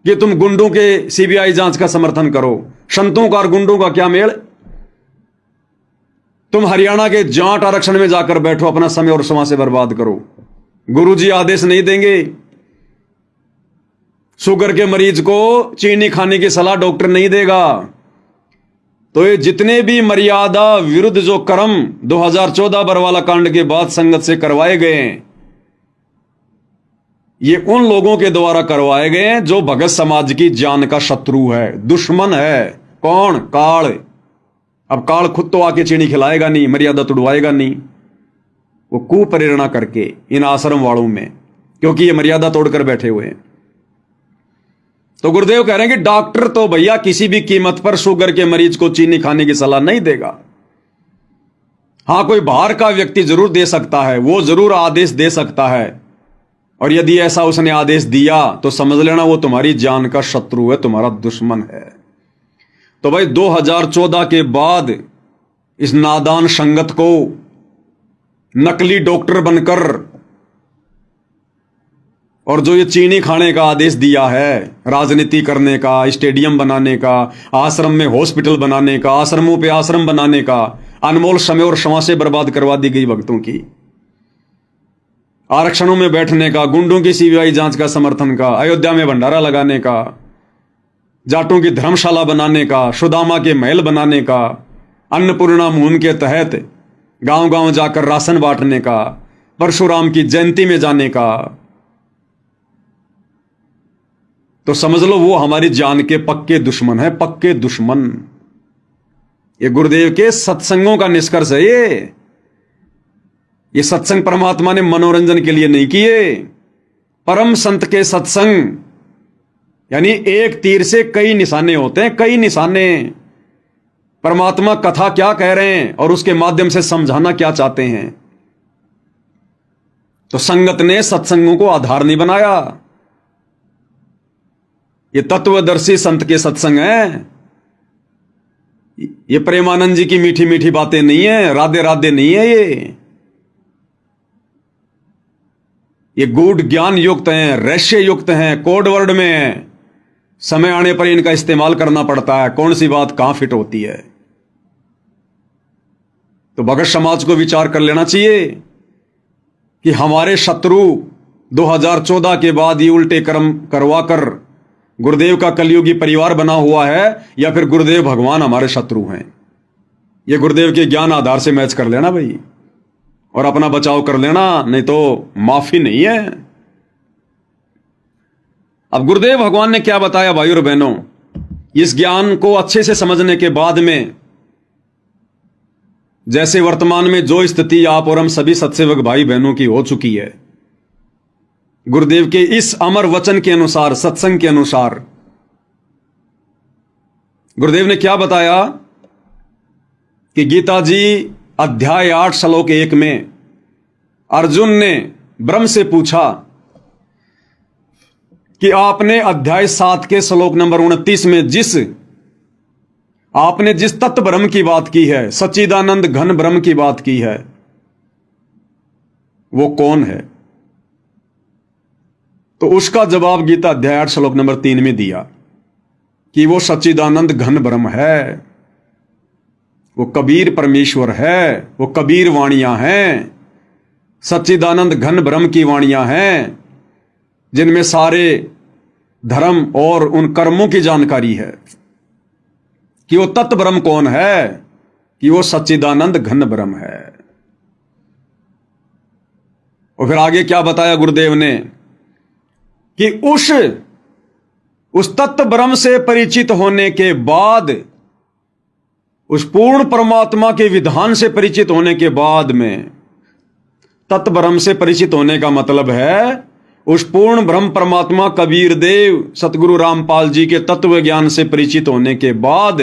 Speaker 1: कि तुम गुंडों के सीबीआई जांच का समर्थन करो। संतों का और गुंडों का क्या मेल? तुम हरियाणा के जाट आरक्षण में जाकर बैठो, अपना समय और समय से बर्बाद करो। गुरुजी आदेश नहीं देंगे। शुगर के मरीज को चीनी खाने की सलाह डॉक्टर नहीं देगा। तो ये जितने भी मर्यादा विरुद्ध जो कर्म 2014 बरवाला कांड के बाद संगत से करवाए गए हैं, ये उन लोगों के द्वारा करवाए गए हैं जो भगत समाज की जान का शत्रु है, दुश्मन है। कौन? काल। अब काल खुद तो आके चीनी खिलाएगा नहीं, मर्यादा तुड़वाएगा नहीं, वो कुप्रेरणा करके इन आश्रम वालों में, क्योंकि ये मर्यादा तोड़कर बैठे हुए हैं। तो गुरुदेव कह रहे हैं कि डॉक्टर तो भैया किसी भी कीमत पर शुगर के मरीज को चीनी खाने की सलाह नहीं देगा। हां, कोई बाहर का व्यक्ति जरूर दे सकता है, वो जरूर आदेश दे सकता है, और यदि ऐसा उसने आदेश दिया तो समझ लेना वो तुम्हारी जान का शत्रु है, तुम्हारा दुश्मन है। तो भाई 2014 के बाद इस नादान संगत को नकली डॉक्टर बनकर और जो ये चीनी खाने का आदेश दिया है, राजनीति करने का, स्टेडियम बनाने का, आश्रम में हॉस्पिटल बनाने का, आश्रमों पे आश्रम बनाने का, अनमोल समय और क्षमा से बर्बाद करवा दी गई भक्तों की, आरक्षणों में बैठने का, गुंडों की सीबीआई जांच का समर्थन का, अयोध्या में भंडारा लगाने का, जाटों की धर्मशाला बनाने का, सुदामा के महल बनाने का, अन्नपूर्णा मुहिम के तहत गांव गांव जाकर राशन बांटने का, परशुराम की जयंती में जाने का, तो समझ लो वो हमारी जान के पक्के दुश्मन है, पक्के दुश्मन। ये गुरुदेव के सत्संगों का निष्कर्ष है। ये सत्संग परमात्मा ने मनोरंजन के लिए नहीं किए। परम संत के सत्संग यानी एक तीर से कई निशाने होते हैं, कई निशाने। परमात्मा कथा क्या कह रहे हैं और उसके माध्यम से समझाना क्या चाहते हैं। तो संगत ने सत्संगों को आधार नहीं बनाया। ये तत्वदर्शी संत के सत्संग हैं। ये प्रेमानंद जी की मीठी मीठी बातें नहीं है, राधे राधे नहीं है। ये गूढ़ ज्ञान युक्त हैं, रहस्य युक्त हैं, कोड वर्ड में हैं। समय आने पर इनका इस्तेमाल करना पड़ता है, कौन सी बात कहां फिट होती है। तो भगत समाज को विचार कर लेना चाहिए कि हमारे शत्रु 2014 के बाद ये उल्टे कर्म करवाकर गुरुदेव का कलयुगी परिवार बना हुआ है, या फिर गुरुदेव भगवान हमारे शत्रु हैं। ये गुरुदेव के ज्ञान आधार से मैच कर लेना भाई, और अपना बचाव कर लेना, नहीं तो माफी नहीं है। अब गुरुदेव भगवान ने क्या बताया भाई और बहनों, इस ज्ञान को अच्छे से समझने के बाद में, जैसे वर्तमान में जो स्थिति आप और हम सभी सत्सेवक भाई बहनों की हो चुकी है, गुरुदेव के इस अमर वचन के अनुसार, सत्संग के अनुसार, गुरुदेव ने क्या बताया कि गीता जी अध्याय 8 श्लोक 1 में अर्जुन ने ब्रह्म से पूछा कि आपने अध्याय 7 के श्लोक नंबर 29 में आपने जिस तत्व ब्रह्म की बात की है, सच्चिदानंद घन ब्रह्म की बात की है, वो कौन है? तो उसका जवाब गीता अध्याय 8 श्लोक नंबर 3 में दिया कि वो सच्चिदानंद घन ब्रह्म है, वो कबीर परमेश्वर है, वो कबीर वाणियां हैं, सच्चिदानंद घन ब्रह्म की वाणियां हैं, जिनमें सारे धर्म और उन कर्मों की जानकारी है। कि वो तत्व ब्रह्म कौन है? कि वो सच्चिदानंद घन ब्रह्म है। और फिर आगे क्या बताया गुरुदेव ने कि उस तत्व ब्रह्म से परिचित होने के बाद, उस पूर्ण परमात्मा के विधान से परिचित होने के बाद में, तत्व ब्रह्म से परिचित होने का मतलब है उस पूर्ण ब्रह्म परमात्मा कबीर देव सतगुरु रामपाल जी के तत्व ज्ञान से परिचित होने के बाद,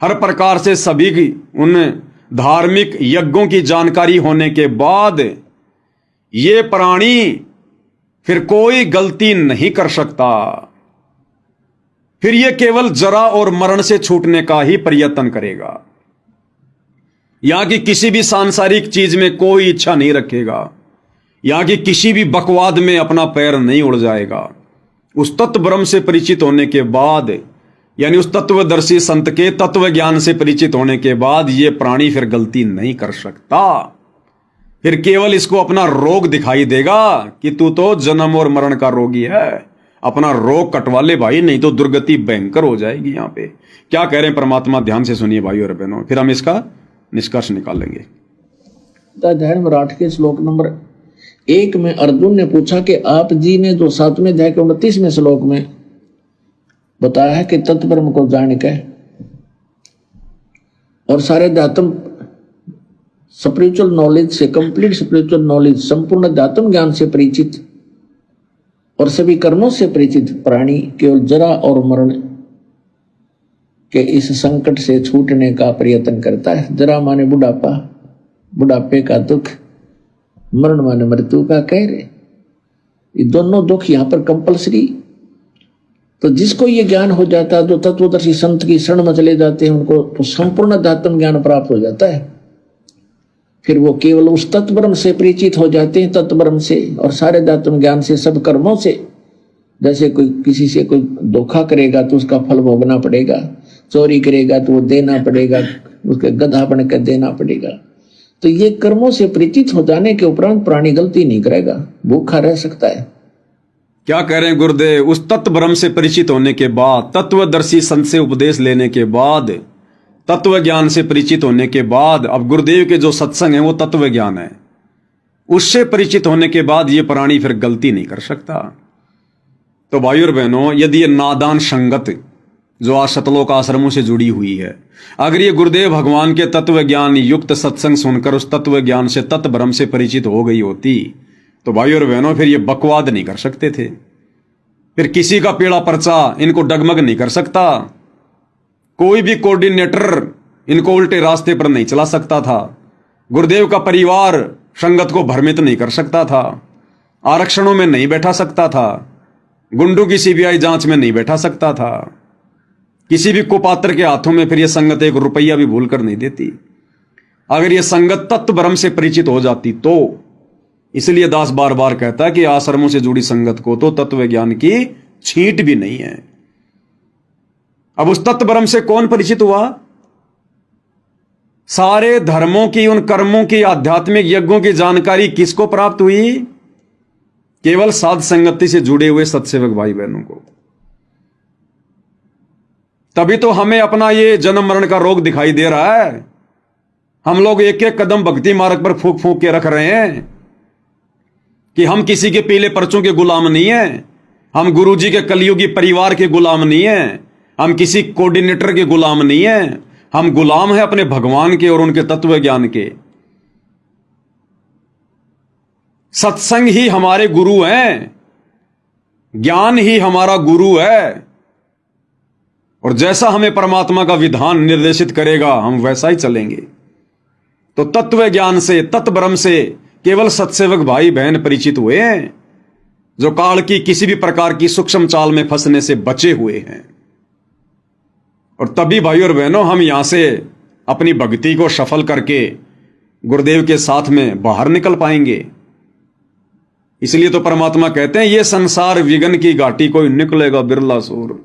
Speaker 1: हर प्रकार से सभी की उन धार्मिक यज्ञों की जानकारी होने के बाद, ये प्राणी फिर कोई गलती नहीं कर सकता। फिर ये केवल जरा और मरण से छूटने का ही प्रयत्न करेगा। यहां की किसी भी सांसारिक चीज में कोई इच्छा नहीं रखेगा, यहां की किसी भी बकवाद में अपना पैर नहीं उड़ जाएगा। उस तत्व ब्रह्म से परिचित होने के बाद, यानी उस तत्वदर्शी संत के तत्व ज्ञान से परिचित होने के बाद, ये प्राणी फिर गलती नहीं कर सकता। फिर केवल इसको अपना रोग दिखाई देगा कि तू तो जन्म और मरण का रोगी है, अपना रोग कटवा ले भाई, नहीं तो दुर्गति भयंकर हो जाएगी। यहां पे क्या कह रहे हैं परमात्मा, ध्यान से सुनिए भाइयों और बहनों, फिर हम इसका निष्कर्ष निकालेंगे।
Speaker 2: अध्याय नंबर 8 के श्लोक नंबर 1 में अर्जुन ने पूछा कि आप जी ने जो 7वें अध्याय के 29वें श्लोक में बताया है कि तत्व ब्रह्म को जान के और सारे अध्यात्म स्पिरिचुअल नॉलेज से, कंप्लीट स्पिरिचुअल नॉलेज, संपूर्ण अध्यात्म ज्ञान से परिचित और सभी कर्मों से परिचित प्राणी केवल जरा और मरण के इस संकट से छूटने का प्रयत्न करता है। जरा माने बुढ़ापा, बुढ़ापे का दुख, मरण माने मृत्यु का कहर। ये दोनों दुख यहां पर कंपलसरी। तो जिसको ये ज्ञान हो जाता है, जो तत्वदर्शी संत की शरण में चले जाते हैं, उनको तो संपूर्ण अध्यात्म ज्ञान प्राप्त हो जाता है। फिर वो केवल उस तत्व ब्रह्म से परिचित हो जाते हैं, तत्व ब्रह्म से और सारे अध्यात्म ज्ञान से, सब कर्मों से। जैसे कोई किसी से कोई धोखा करेगा तो उसका फल भोगना पड़ेगा, चोरी करेगा तो वो देना पड़ेगा, उसके गधा बन कर देना पड़ेगा। तो ये कर्मों से परिचित हो जाने के उपरांत प्राणी गलती नहीं करेगा, भूखा रह सकता है।
Speaker 1: क्या कह रहे हैं गुरुदेव, उस तत्व ब्रह्म से परिचित होने के बाद, तत्वदर्शी संत से उपदेश लेने के बाद, तत्व ज्ञान से परिचित होने के बाद, अब गुरुदेव के जो सत्संग है वो तत्व ज्ञान है, उससे परिचित होने के बाद ये प्राणी फिर गलती नहीं कर सकता। तो भाइयों और बहनों, यदि ये नादान संगत जो आज सतलोक आश्रमों से जुड़ी हुई है, अगर ये गुरुदेव भगवान के तत्व ज्ञान युक्त सत्संग सुनकर उस तत्व ज्ञान से, तत्व ब्रह्म से परिचित हो गई होती, तो भाइयों और बहनों फिर ये बकवाद नहीं कर सकते थे। फिर किसी का पेड़ा पर्चा इनको डगमग नहीं कर सकता, कोई भी कोऑर्डिनेटर इनको उल्टे रास्ते पर नहीं चला सकता था, गुरुदेव का परिवार संगत को भ्रमित नहीं कर सकता था, आरक्षणों में नहीं बैठा सकता था, गुंडों की सीबीआई जांच में नहीं बैठा सकता था, किसी भी कुपात्र के हाथों में फिर यह संगत 1 रुपया भी भूल कर नहीं देती, अगर यह संगत तत्व ब्रह्म से परिचित हो जाती तो। इसलिए दास बार बार कहता है कि आश्रमों से जुड़ी संगत को तो तत्व ज्ञान की छींट भी नहीं है। अब उस तत्व ब्रह्म से कौन परिचित हुआ? सारे धर्मों की, उन कर्मों की, आध्यात्मिक यज्ञों की जानकारी किसको प्राप्त हुई? केवल साध संगति से जुड़े हुए सत्सेवक भाई बहनों को। तभी तो हमें अपना ये जन्म मरण का रोग दिखाई दे रहा है। हम लोग एक एक कदम भक्ति मार्ग पर फूंक फूंक के रख रहे हैं कि हम किसी के पीले पर्चों के गुलाम नहीं हैं, हम गुरुजी के कलयुगी परिवार के गुलाम नहीं हैं, हम किसी कोऑर्डिनेटर के गुलाम नहीं हैं, हम गुलाम हैं अपने भगवान के और उनके तत्व ज्ञान के। सत्संग ही हमारे गुरु हैं, ज्ञान ही हमारा गुरु है, और जैसा हमें परमात्मा का विधान निर्देशित करेगा हम वैसा ही चलेंगे। तो तत्व ज्ञान से, तत्व ब्रह्म से केवल सत्सेवक भाई बहन परिचित हुए हैं, जो काल की किसी भी प्रकार की सूक्ष्म चाल में फंसने से बचे हुए हैं। और तभी भाइयों और बहनों हम यहां से अपनी भक्ति को सफल करके गुरुदेव के साथ में बाहर निकल पाएंगे। इसलिए तो परमात्मा कहते हैं, ये संसार विघ्न की घाटी कोई निकलेगा बिरला सूर।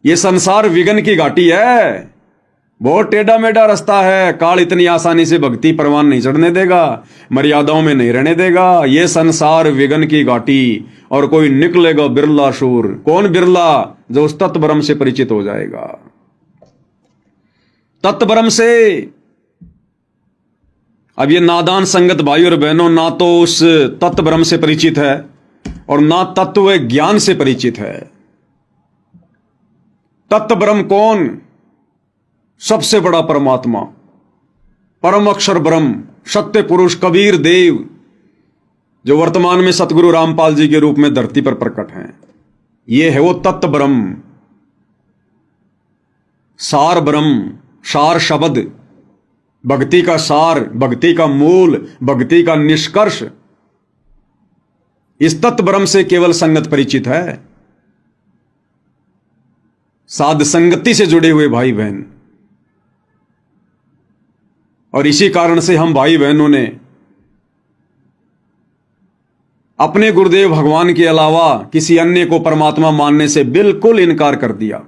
Speaker 1: ये संसार विघ्न की घाटी है, बहुत टेढ़ा मेढ़ा रास्ता है, काल इतनी आसानी से भक्ति परवान नहीं चढ़ने देगा, मर्यादाओं में नहीं रहने देगा। ये संसार विघ्न की घाटी और कोई निकलेगा बिरला शूर। कौन बिरला? जो उस तत्व ब्रह्म से परिचित हो जाएगा। तत्व ब्रह्म से अब ये नादान संगत भाई और बहनों ना तो उस तत्व ब्रह्म से परिचित है और ना तत्व ज्ञान से परिचित है। तत्व ब्रह्म कौन? सबसे बड़ा परमात्मा, परम अक्षर ब्रह्म, सत्य पुरुष कबीर देव, जो वर्तमान में सतगुरु रामपाल जी के रूप में धरती पर प्रकट हैं। ये है वो तत्व ब्रह्म, सार ब्रह्म, सार शब्द, भक्ति का सार, भक्ति का मूल, भक्ति का निष्कर्ष। इस तत्व ब्रह्म से केवल संगत परिचित है, साध संगति से जुड़े हुए भाई बहन। और इसी कारण से हम भाई बहनों ने अपने गुरुदेव भगवान के अलावा किसी अन्य को परमात्मा मानने से बिल्कुल इनकार कर दिया।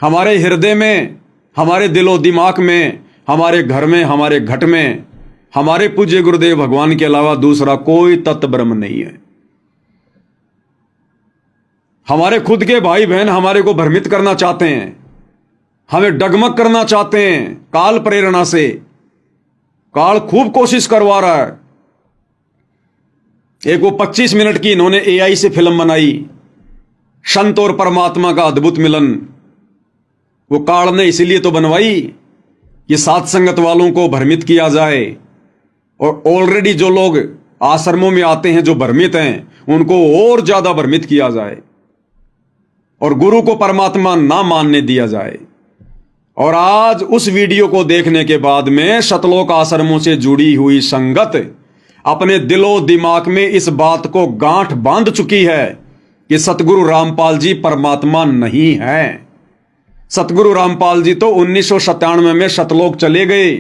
Speaker 1: हमारे हृदय में, हमारे दिलो दिमाग में, हमारे घर में, हमारे घट में हमारे पूज्य गुरुदेव भगवान के अलावा दूसरा कोई तत्व ब्रह्म नहीं है। हमारे खुद के भाई बहन हमारे को भ्रमित करना चाहते हैं, हमें डगमग करना चाहते हैं काल प्रेरणा से। काल खूब कोशिश करवा रहा है। एक वो 25 मिनट की इन्होंने एआई से फिल्म बनाई, संत और परमात्मा का अद्भुत मिलन। वो काल ने इसीलिए तो बनवाई कि साथ संगत वालों को भ्रमित किया जाए, और ऑलरेडी जो लोग आश्रमों में आते हैं जो भ्रमित हैं उनको और ज्यादा भ्रमित किया जाए और गुरु को परमात्मा ना मानने दिया जाए। और आज उस वीडियो को देखने के बाद में शतलोक आश्रमों से जुड़ी हुई संगत अपने दिलो दिमाग में इस बात को गांठ बांध चुकी है कि सतगुरु रामपाल जी परमात्मा नहीं है। सतगुरु रामपाल जी तो 1997 में सतलोक चले गए,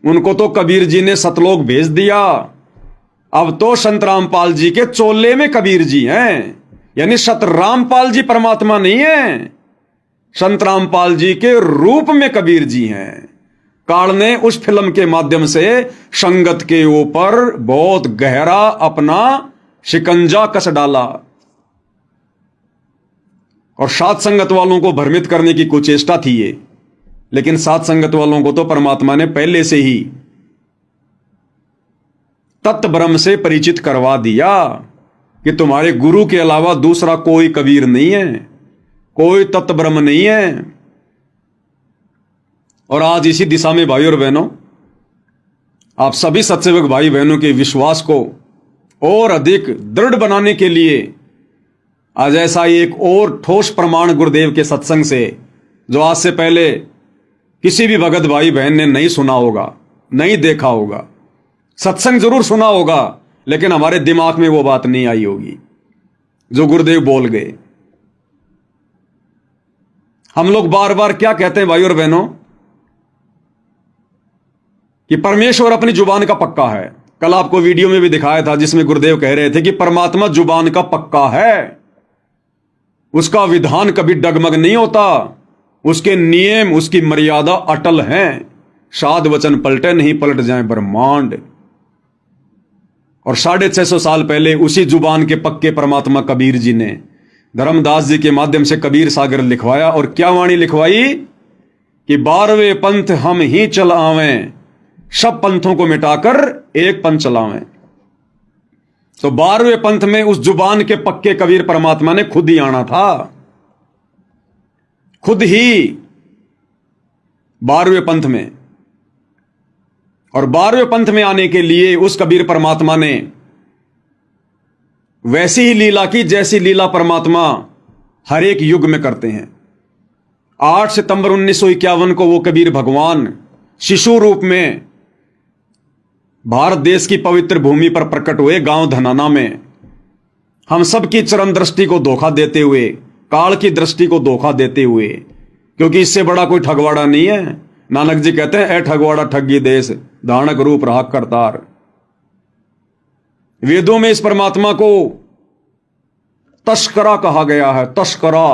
Speaker 1: उनको तो कबीर जी ने सतलोक भेज दिया। अब तो संत रामपाल जी के चोले में कबीर जी हैं, यानी सत रामपाल जी परमात्मा नहीं है, संत रामपाल जी के रूप में कबीर जी हैं। काल ने उस फिल्म के माध्यम से संगत के ऊपर बहुत गहरा अपना शिकंजा कस डाला और साथ संगत वालों को भ्रमित करने की कुचेष्टा थी ये। लेकिन साथ संगत वालों को तो परमात्मा ने पहले से ही तत्व ब्रह्म से परिचित करवा दिया कि तुम्हारे गुरु के अलावा दूसरा कोई कबीर नहीं है, कोई तत्व ब्रह्म नहीं है। और आज इसी दिशा में भाई और बहनों, आप सभी सत्सेवक भाई बहनों के विश्वास को और अधिक दृढ़ बनाने के लिए आज ऐसा एक और ठोस प्रमाण गुरुदेव के सत्संग से, जो आज से पहले किसी भी भगत भाई बहन ने नहीं सुना होगा, नहीं देखा होगा, सत्संग जरूर सुना होगा लेकिन हमारे दिमाग में वो बात नहीं आई होगी जो गुरुदेव बोल गए। हम लोग बार बार क्या कहते हैं भाई और बहनों कि परमेश्वर अपनी जुबान का पक्का है। कल आपको वीडियो में भी दिखाया था जिसमें गुरुदेव कह रहे थे कि परमात्मा जुबान का पक्का है, उसका विधान कभी डगमग नहीं होता, उसके नियम, उसकी मर्यादा अटल हैं। साध वचन पलटे नहीं, पलट जाए ब्रह्मांड। और 650 साल पहले उसी जुबान के पक्के परमात्मा कबीर जी ने धर्मदास जी के माध्यम से कबीर सागर लिखवाया। और क्या वाणी लिखवाई कि 12वें पंथ हम ही चल आवें, सब पंथों को मिटाकर एक पंथ चलावें। तो 12वें पंथ में उस जुबान के पक्के कबीर परमात्मा ने खुद ही आना था, खुद ही 12वें पंथ में। और 12वें पंथ में आने के लिए उस कबीर परमात्मा ने वैसी ही लीला की जैसी लीला परमात्मा हर एक युग में करते हैं। 8 सितंबर 1951 को वो कबीर भगवान शिशु रूप में भारत देश की पवित्र भूमि पर प्रकट हुए, गांव धनाना में। हम सबकी चरम दृष्टि को धोखा देते हुए, काल की दृष्टि को धोखा देते हुए, क्योंकि इससे बड़ा कोई ठगवाड़ा नहीं है। नानक जी कहते हैं, ए ठगवाड़ा ठगी देश, धानक रूप राख करतार। वेदों में इस परमात्मा को तस्करा कहा गया है, तस्करा।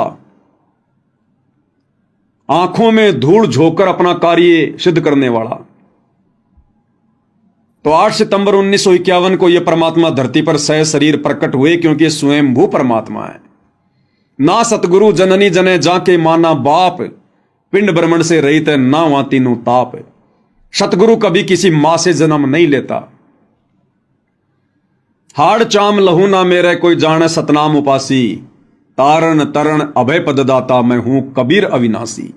Speaker 1: आंखों में धूल झोंककर अपना कार्य सिद्ध करने वाला। तो 8 सितंबर 1951 को यह परमात्मा धरती पर सह शरीर प्रकट हुए, क्योंकि स्वयंभू परमात्मा है। ना सतगुरु जननी जने जाके माना बाप, पिंड ब्रह्मण से रहित है ना वहां तीनों ताप। सतगुरु कभी किसी मां से जन्म नहीं लेता। हाड़ चाम लहू ना मेरे कोई जाने सतनाम उपासी, तारण तरण अभय पददाता मैं हूं कबीर अविनाशी।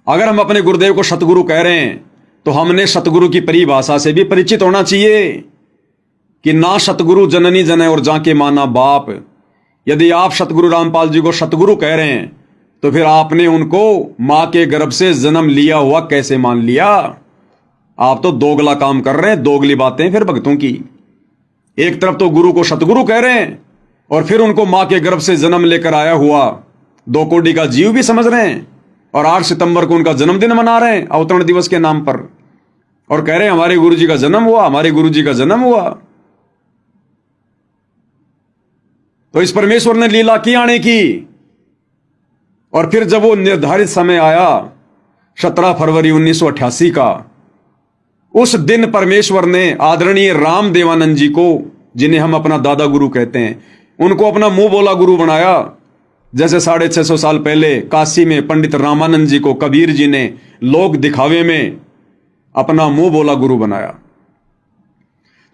Speaker 1: अगर हम अपने गुरुदेव को सतगुरु कह रहे हैं तो हमने सतगुरु की परिभाषा से भी परिचित होना चाहिए कि ना सतगुरु जननी जने और जाके माना बाप। यदि आप सतगुरु रामपाल जी को सतगुरु कह रहे हैं तो फिर आपने उनको मां के गर्भ से जन्म लिया हुआ कैसे मान लिया? आप तो दोगला काम कर रहे हैं, दोगली बातें फिर भक्तों की। एक तरफ तो गुरु को सतगुरु कह रहे हैं और फिर उनको मां के गर्भ से जन्म लेकर आया हुआ 2 कोटि का जीव भी समझ रहे हैं, और 8 सितंबर को उनका जन्मदिन मना रहे हैं अवतरण दिवस के नाम पर, और कह रहे हैं हमारे गुरु जी का जन्म हुआ, हमारे गुरु जी का जन्म हुआ। तो इस परमेश्वर ने लीला की आने की, और फिर जब वो निर्धारित समय आया 17 फरवरी 1988 का, उस दिन परमेश्वर ने आदरणीय राम देवानंद जी को, जिन्हें हम अपना दादा गुरु कहते हैं, उनको अपना मुंह बोला गुरु बनाया। जैसे 650 साल पहले काशी में पंडित रामानंद जी को कबीर जी ने लोक दिखावे में अपना मुंह बोला गुरु बनाया।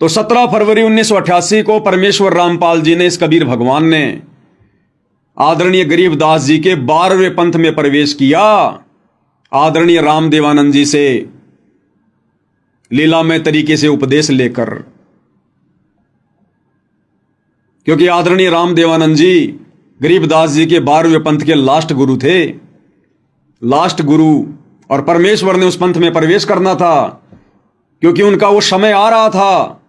Speaker 1: तो 17 फरवरी 1988 को परमेश्वर रामपाल जी ने, इस कबीर भगवान ने, आदरणीय गरीबदास जी के 12वें पंथ में प्रवेश किया। आदरणीय राम देवानंद जी से लीलामय तरीके से उपदेश लेकर, क्योंकि आदरणीय राम देवानंद जी गरीबदास जी के 12वें पंथ के लास्ट गुरु थे, लास्ट गुरु। और परमेश्वर ने उस पंथ में प्रवेश करना था, क्योंकि उनका वो समय आ रहा था,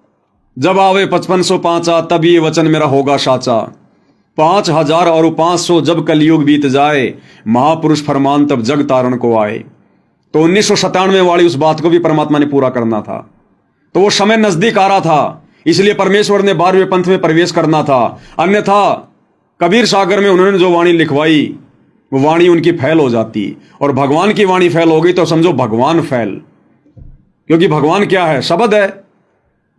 Speaker 1: जब आवे 5505 तब ये वचन मेरा होगा साचा। 5000 और 500 जब कलयुग बीत जाए, महापुरुष फरमान तब जग तारण को आए। तो 1997 वाली उस बात को भी परमात्मा ने पूरा करना था। तो वो समय नजदीक आ रहा था, इसलिए परमेश्वर ने 12वें पंथ में प्रवेश करना था। अन्यथा कबीर सागर में उन्होंने जो वाणी लिखवाई, वो वाणी उनकी फैल हो जाती, और भगवान की वाणी फैल हो गई तो समझो भगवान फैल। क्योंकि भगवान क्या है? शब्द है।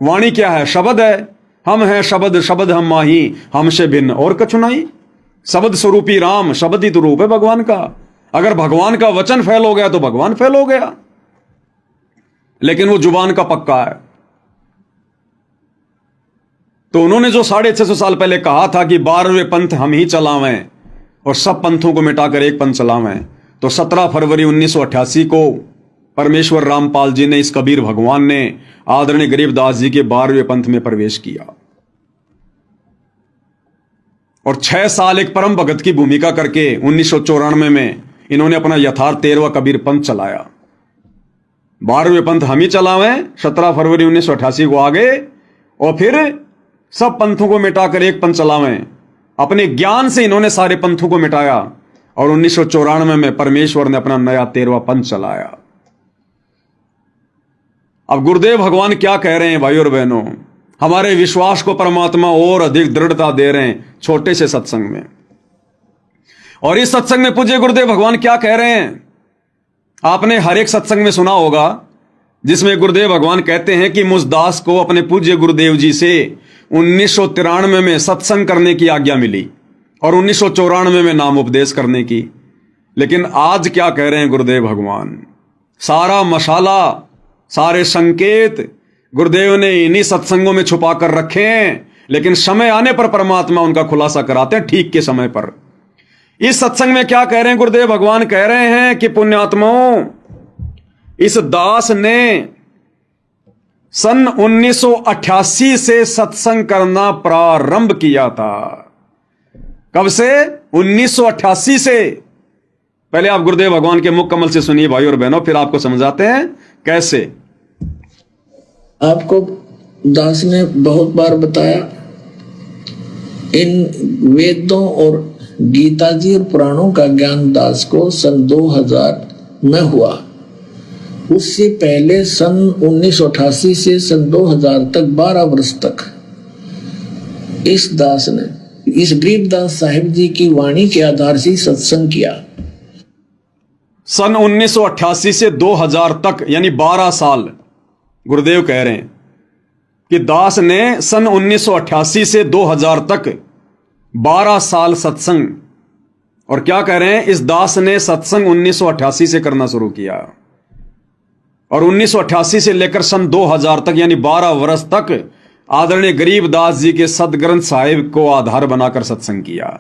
Speaker 1: वाणी क्या है? शब्द है। हम हैं शब्द, शब्द हम माही, हमसे भिन्न और कछु नहीं। शब्द स्वरूपी राम, शब्द ही तो रूप है भगवान का। अगर भगवान का वचन फैल हो गया तो भगवान फैल हो गया, लेकिन वो जुबान का पक्का है। तो उन्होंने जो 650 साल पहले कहा था कि 12वें पंथ हम ही चलावें और सब पंथों को मिटाकर एक पंथ चलावें, तो 17 फरवरी 1988 को परमेश्वर रामपाल जी ने, इस कबीर भगवान ने, आदरणीय गरीबदास जी के 12वें पंथ में प्रवेश किया। और 6 साल एक परम भगत की भूमिका करके 1994 में इन्होंने अपना यथार्थ 13वां कबीर पंथ चलाया। 12वें पंथ हम ही चलावें, 17 फरवरी 1988 को आगे, और फिर सब पंथों को मिटाकर एक पंथ चलावें। अपने ज्ञान से इन्होंने सारे पंथों को मिटाया, और 1994 में परमेश्वर ने अपना नया 13वां पंथ चलाया। अब गुरुदेव भगवान क्या कह रहे हैं भाई और बहनों? हमारे विश्वास को परमात्मा और अधिक दृढ़ता दे रहे हैं छोटे से सत्संग में। और इस सत्संग में पूज्य गुरुदेव भगवान क्या कह रहे हैं? आपने हर एक सत्संग में सुना होगा जिसमें गुरुदेव भगवान कहते हैं कि मुझ दास को अपने पूज्य गुरुदेव जी से 1993 में सत्संग करने की आज्ञा मिली और 1994 में नाम उपदेश करने की। लेकिन आज क्या कह रहे हैं गुरुदेव भगवान? सारा मसाला, सारे संकेत गुरुदेव ने इन्हीं सत्संगों में छुपा कर रखे हैं, लेकिन समय आने पर परमात्मा उनका खुलासा कराते हैं ठीक के समय पर। इस सत्संग में क्या कह रहे हैं गुरुदेव भगवान? कह रहे हैं कि पुण्यात्माओं, इस दास ने सन 1988 से सत्संग करना प्रारंभ किया था। कब से? 1988 से। पहले आप गुरुदेव भगवान के मुख कमल से सुनिए भाई और बहनों, फिर आपको समझाते हैं कैसे।
Speaker 2: आपको दास ने बहुत बार बताया, इन वेदों और गीता जी और पुराणों का ज्ञान दास को सन 2000 में हुआ। उससे पहले सन 1988 से सन 2000 तक 12 वर्ष तक इस दास ने इस गरीबदास साहिब जी की वाणी के आधार से सत्संग किया।
Speaker 1: सन 1988 से 2000 तक यानी 12 साल गुरुदेव कह रहे हैं कि दास ने सन 1988 से 2000 तक 12 साल सत्संग। और क्या कह रहे हैं? इस दास ने सत्संग 1988 से करना शुरू किया। और 1988 से लेकर सन 2000 तक यानी 12 वर्ष तक आदरणीय गरीबदास जी के सदग्रंथ साहिब को आधार बनाकर सत्संग किया।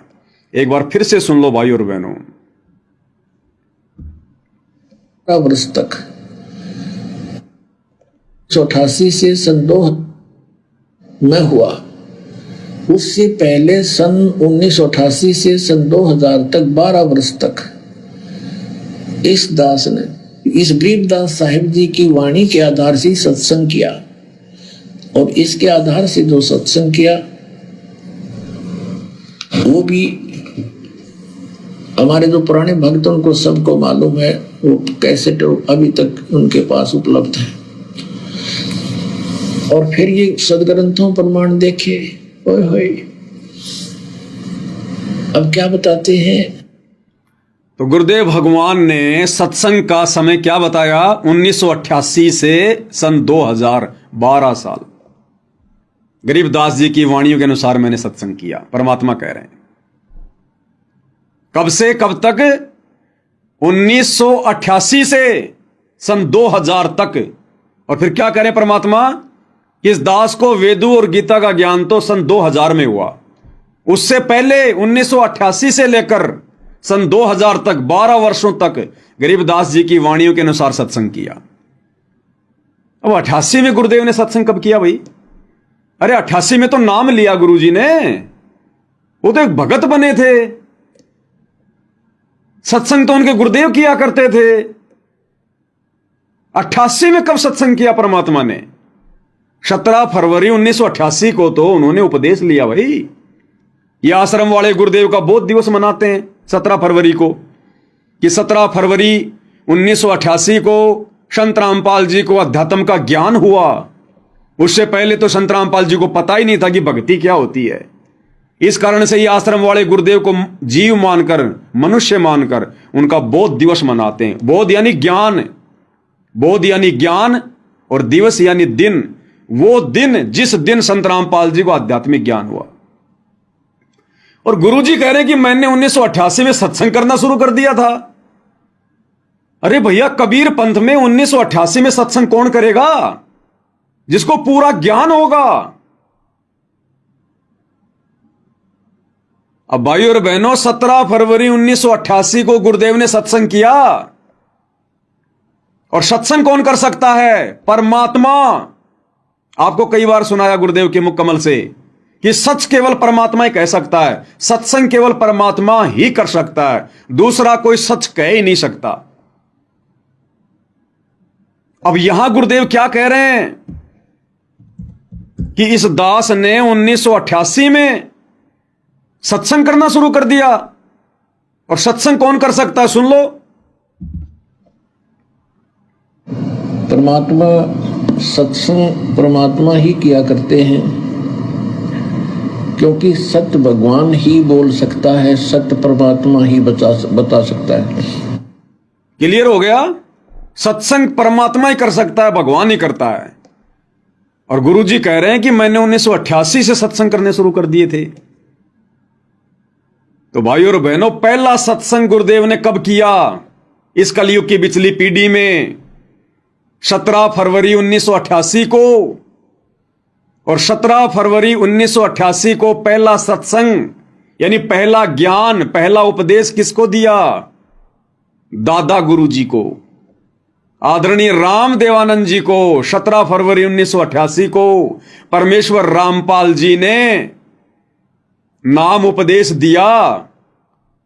Speaker 1: एक बार फिर से सुन लो भाई और बहनों।
Speaker 2: वर्ष तक 1988 से सन 2000 में हुआ, उससे पहले सन 1988 से सन 2000 तक 12 वर्ष तक इस दास ने इस गरीबदास साहिब जी की वाणी के आधार से सत्संग किया, और इसके आधार से जो सत्संग किया वो भी हमारे जो पुराने भक्त उनको सबको मालूम है, वो कैसेट अभी तक उनके पास उपलब्ध है। और फिर ये सदग्रंथों प्रमाण देखे, ओए होए, अब क्या बताते हैं।
Speaker 1: तो गुरुदेव भगवान ने सत्संग का समय क्या बताया? 1988 से सन 2000, 12 साल गरीबदास जी की वाणियों के अनुसार मैंने सत्संग किया। परमात्मा कह रहे हैं कब से कब तक? 1988 से सन 2000 तक। और फिर क्या कह रहे हैं परमात्मा? इस दास को वेदों और गीता का ज्ञान तो सन 2000 में हुआ, उससे पहले 1988 से लेकर सन 2000 तक 12 वर्षों तक गरीबदास जी की वाणियों के अनुसार सत्संग किया। अब 88 में गुरुदेव ने सत्संग कब किया भाई? अरे 88 में तो नाम लिया गुरुजी ने, वो तो एक भगत बने थे, सत्संग तो उनके गुरुदेव किया करते थे। 88 में कब सत्संग किया परमात्मा ने? 17 फरवरी 1988 को तो उन्होंने उपदेश लिया भाई। ये आश्रम वाले गुरुदेव का बोध दिवस मनाते हैं 17 फरवरी को, कि 17 फरवरी 1988 को संत रामपाल जी को अध्यात्म का ज्ञान हुआ। उससे पहले तो संत रामपाल जी को पता ही नहीं था कि भक्ति क्या होती है। इस कारण से ये आश्रम वाले गुरुदेव को जीव मानकर, मनुष्य मानकर उनका बोध दिवस मनाते हैं। बोध यानी ज्ञान, बोध यानी ज्ञान, और दिवस यानी दिन, वो दिन जिस दिन संत रामपाल जी को आध्यात्मिक ज्ञान हुआ। और गुरुजी कह रहे हैं कि मैंने 1988 में सत्संग करना शुरू कर दिया था। अरे भैया, कबीर पंथ में 1988 में सत्संग कौन करेगा? जिसको पूरा ज्ञान होगा। अब भाई और बहनों, 17 फरवरी 1988 को गुरुदेव ने सत्संग किया, और सत्संग कौन कर सकता है? परमात्मा। आपको कई बार सुनाया गुरुदेव के मुख कमल से कि सच केवल परमात्मा ही कह सकता है, सत्संग केवल परमात्मा ही कर सकता है, दूसरा कोई सच कह ही नहीं सकता। अब यहां गुरुदेव क्या कह रहे हैं कि इस दास ने 1988 में सत्संग करना शुरू कर दिया। और सत्संग कौन कर सकता है? सुन लो।
Speaker 2: परमात्मा, सत्संग परमात्मा ही किया करते हैं, क्योंकि सत्य भगवान ही बोल सकता है, सत्य परमात्मा ही बता सकता है।
Speaker 1: क्लियर हो गया? सत्संग परमात्मा ही कर सकता है, भगवान ही करता है। और गुरुजी कह रहे हैं कि मैंने 1988 से सत्संग करने शुरू कर दिए थे। तो भाई और बहनों, पहला सत्संग गुरुदेव ने कब किया? इस कलयुग की बिचली पीढ़ी में 17 फरवरी 1988 को। और 17 फरवरी 1988 को पहला सत्संग यानी पहला ज्ञान, पहला उपदेश किसको दिया? दादा गुरुजी को, आदरणीय राम देवानंद जी को। 17 फरवरी 1988 को परमेश्वर रामपाल जी ने नाम उपदेश दिया,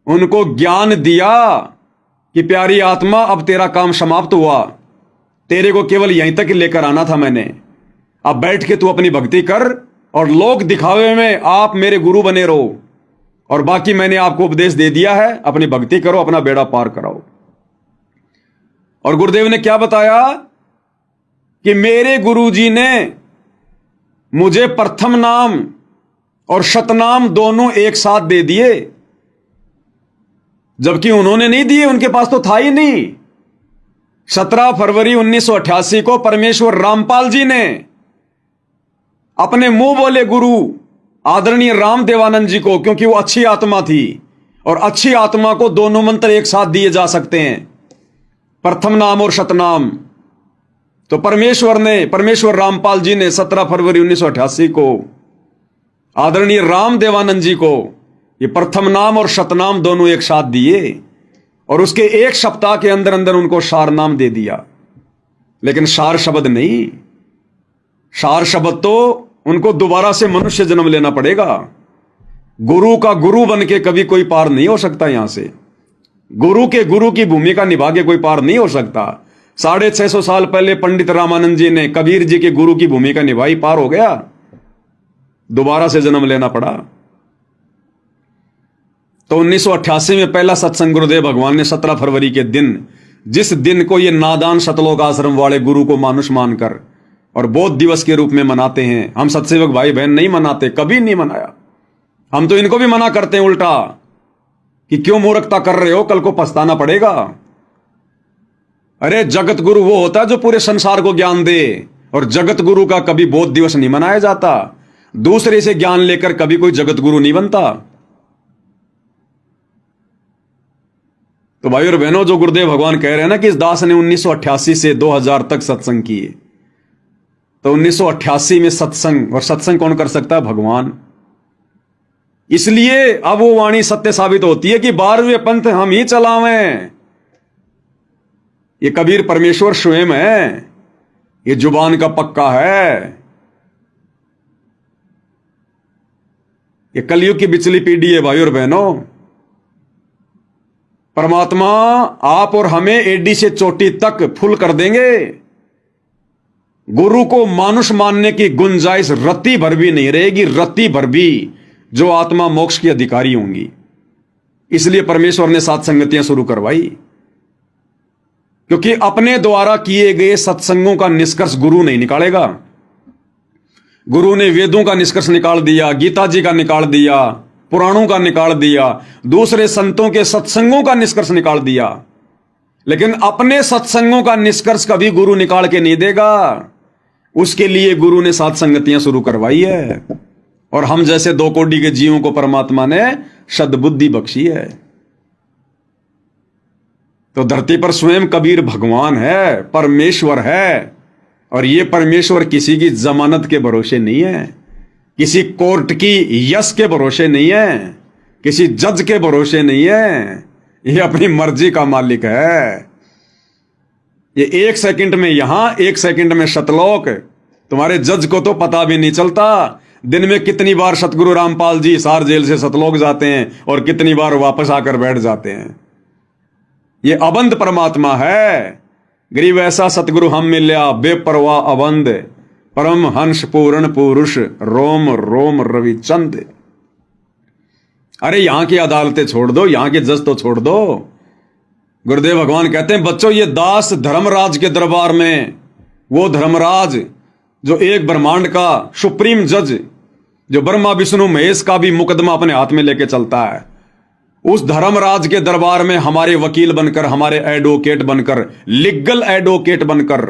Speaker 1: उनको ज्ञान दिया कि प्यारी आत्मा, अब तेरा काम समाप्त हुआ, तेरे को केवल यहीं तक लेकर आना था मैंने। अब बैठ के तू अपनी भक्ति कर, और लोक दिखावे में आप मेरे गुरु बने रहो, और बाकी मैंने आपको उपदेश दे दिया है, अपनी भक्ति करो, अपना बेड़ा पार कराओ। और गुरुदेव ने क्या बताया कि मेरे गुरुजी ने मुझे प्रथम नाम और शतनाम दोनों एक साथ दे दिए, जबकि उन्होंने नहीं दिए, उनके पास तो था ही नहीं। 17 फरवरी 1988 को परमेश्वर रामपाल जी ने अपने मुंह बोले गुरु आदरणीय राम देवानंद जी को, क्योंकि वो अच्छी आत्मा थी, और अच्छी आत्मा को दोनों मंत्र एक साथ दिए जा सकते हैं, प्रथम नाम और शतनाम। तो परमेश्वर रामपाल जी ने 17 फरवरी 1988 को आदरणीय राम देवानंद जी को ये प्रथम नाम और शतनाम दोनों एक साथ दिए और उसके एक सप्ताह के अंदर अंदर उनको सार नाम दे दिया। लेकिन सार शब्द नहीं, सार शब्द तो उनको दोबारा से मनुष्य जन्म लेना पड़ेगा। गुरु का गुरु बन के कभी कोई पार नहीं हो सकता। यहां से गुरु की भूमिका निभा के कोई पार नहीं हो सकता। 650 साल पहले पंडित रामानंद जी ने कबीर जी के गुरु की भूमिका निभाई, पार हो गया, दोबारा से जन्म लेना पड़ा। तो 1988 में पहला सत्संग गुरुदेव भगवान ने 17 फरवरी के दिन, जिस दिन को ये नादान सतलोक आश्रम वाले गुरु को मानुष मानकर और बौद्ध दिवस के रूप में मनाते हैं, हम सत्सेवक भाई बहन नहीं मनाते, कभी नहीं मनाया। हम तो इनको भी मना करते हैं उल्टा कि क्यों मूर्खता कर रहे हो, कल को पछताना पड़ेगा। अरे जगत गुरु वो होता है जो पूरे संसार को ज्ञान दे, और जगत गुरु का कभी बौद्ध दिवस नहीं मनाया जाता। दूसरे से ज्ञान लेकर कभी कोई जगत गुरु नहीं बनता। तो भाई और बहनों, जो गुरुदेव भगवान कह रहे हैं ना कि इस दास ने 1988 से 2000 तक सत्संग किए, तो 1988 में सत्संग, और सत्संग कौन कर सकता है? भगवान। इसलिए अब वो वाणी सत्य साबित होती है कि 12वें पंथ हम ही चलावें। ये कबीर परमेश्वर स्वयं है, ये जुबान का पक्का है। ये कलयुग की बिचली पीढ़ी है भाई और बहनों। परमात्मा आप और हमें एडी से चोटी तक फुल कर देंगे। गुरु को मानुष मानने की गुंजाइश रत्ती भर भी नहीं रहेगी, रत्ती भर भी, जो आत्मा मोक्ष की अधिकारी होंगी। इसलिए परमेश्वर ने 7 संगतियां शुरू करवाई, क्योंकि अपने द्वारा किए गए सत्संगों का निष्कर्ष गुरु नहीं निकालेगा। गुरु ने वेदों का निष्कर्ष निकाल दिया, गीता जी का निकाल दिया, पुराणों का निकाल दिया, दूसरे संतों के सत्संगों का निष्कर्ष निकाल दिया, लेकिन अपने सत्संगों का निष्कर्ष कभी गुरु निकाल के नहीं देगा। उसके लिए गुरु ने 7 संगतियां शुरू करवाई है, और हम जैसे 2 कोटि के जीवों को परमात्मा ने सद्बुद्धि बख्शी है। तो धरती पर स्वयं कबीर भगवान है, परमेश्वर है, और ये परमेश्वर किसी की जमानत के भरोसे नहीं है, किसी कोर्ट की यश के भरोसे नहीं है, किसी जज के भरोसे नहीं है। ये अपनी मर्जी का मालिक है। ये 1 सेकंड में यहां, 1 सेकंड में सतलोक। तुम्हारे जज को तो पता भी नहीं चलता दिन में कितनी बार सतगुरु रामपाल जी हिसार जेल से सतलोक जाते हैं और कितनी बार वापस आकर बैठ जाते हैं। ये अबंध परमात्मा है। गरीब ऐसा सतगुरु हम मिल्या, बेपरवाह अबंध, परम हंस पूर्ण पुरुष, रोम रोम रविचंद। अरे यहां की अदालतें छोड़ दो, यहां के जज तो छोड़ दो। गुरुदेव भगवान कहते हैं, बच्चों ये दास धर्मराज के दरबार में, वो धर्मराज जो एक ब्रह्मांड का सुप्रीम जज, जो ब्रह्मा विष्णु महेश का भी मुकदमा अपने हाथ में लेके चलता है, उस धर्मराज के दरबार में हमारे वकील बनकर, हमारे एडवोकेट बनकर, लीगल एडवोकेट बनकर,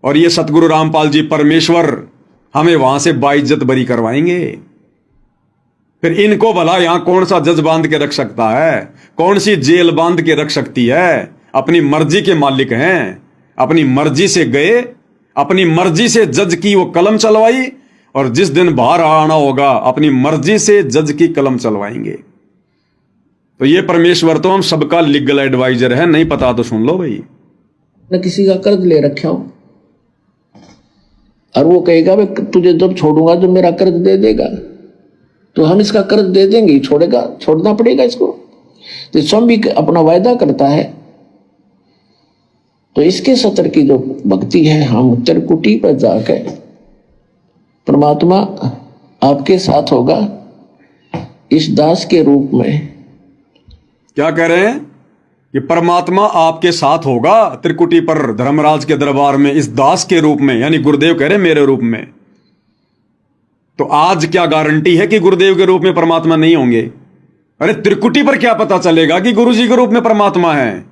Speaker 1: और ये सतगुरु रामपाल जी परमेश्वर हमें वहां से बाइज्जत बरी करवाएंगे। फिर इनको भला यहां कौन सा जज बांध के रख सकता है? कौन सी जेल बांध के रख सकती है? अपनी मर्जी के मालिक हैं। अपनी मर्जी से गए, अपनी मर्जी से जज की वो कलम चलवाई, और जिस दिन बाहर आना होगा अपनी मर्जी से जज की कलम चलवाएंगे। तो ये परमेश्वर तो हम सबका लीगल एडवाइजर है। नहीं पता तो सुन लो भाई।
Speaker 2: न किसी का कर्ज ले रखा हो, और वो कहेगा भाई तुझे जब छोड़ूंगा तो मेरा कर्ज दे देगा, तो हम इसका कर्ज दे देंगे, छोड़ेगा, छोड़ना पड़ेगा इसको। तो स्वयं भी अपना वायदा करता है। तो इसके सत्र की जो भक्ति है, हम त्रिकुटी पर जाकर परमात्मा आपके साथ होगा इस दास के रूप में।
Speaker 1: क्या कह रहे हैं कि परमात्मा आपके साथ होगा त्रिकुटी पर, धर्मराज के दरबार में, इस दास के रूप में, यानी गुरुदेव कह रहे मेरे रूप में। तो आज क्या गारंटी है कि गुरुदेव के रूप में परमात्मा नहीं होंगे? अरे त्रिकुटी पर क्या पता चलेगा कि गुरुजी के रूप में परमात्मा है?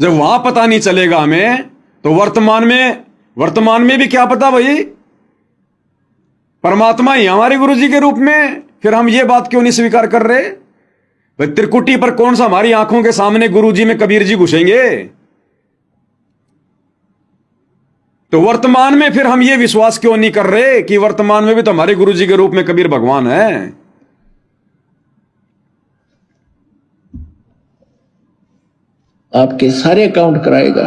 Speaker 1: जब वहां पता नहीं चलेगा हमें, तो वर्तमान में भी क्या पता भाई? परमात्मा ही हमारे गुरुजी के रूप में। फिर हम ये बात क्यों नहीं स्वीकार कर रहे भाई? त्रिकुटी पर कौन सा हमारी आंखों के सामने गुरुजी में कबीर जी घुसेंगे? तो वर्तमान में फिर हम ये विश्वास क्यों नहीं कर रहे कि वर्तमान में भी तो हमारे गुरु जी के रूप में कबीर भगवान है।
Speaker 2: आपके सारे अकाउंट कराएगा।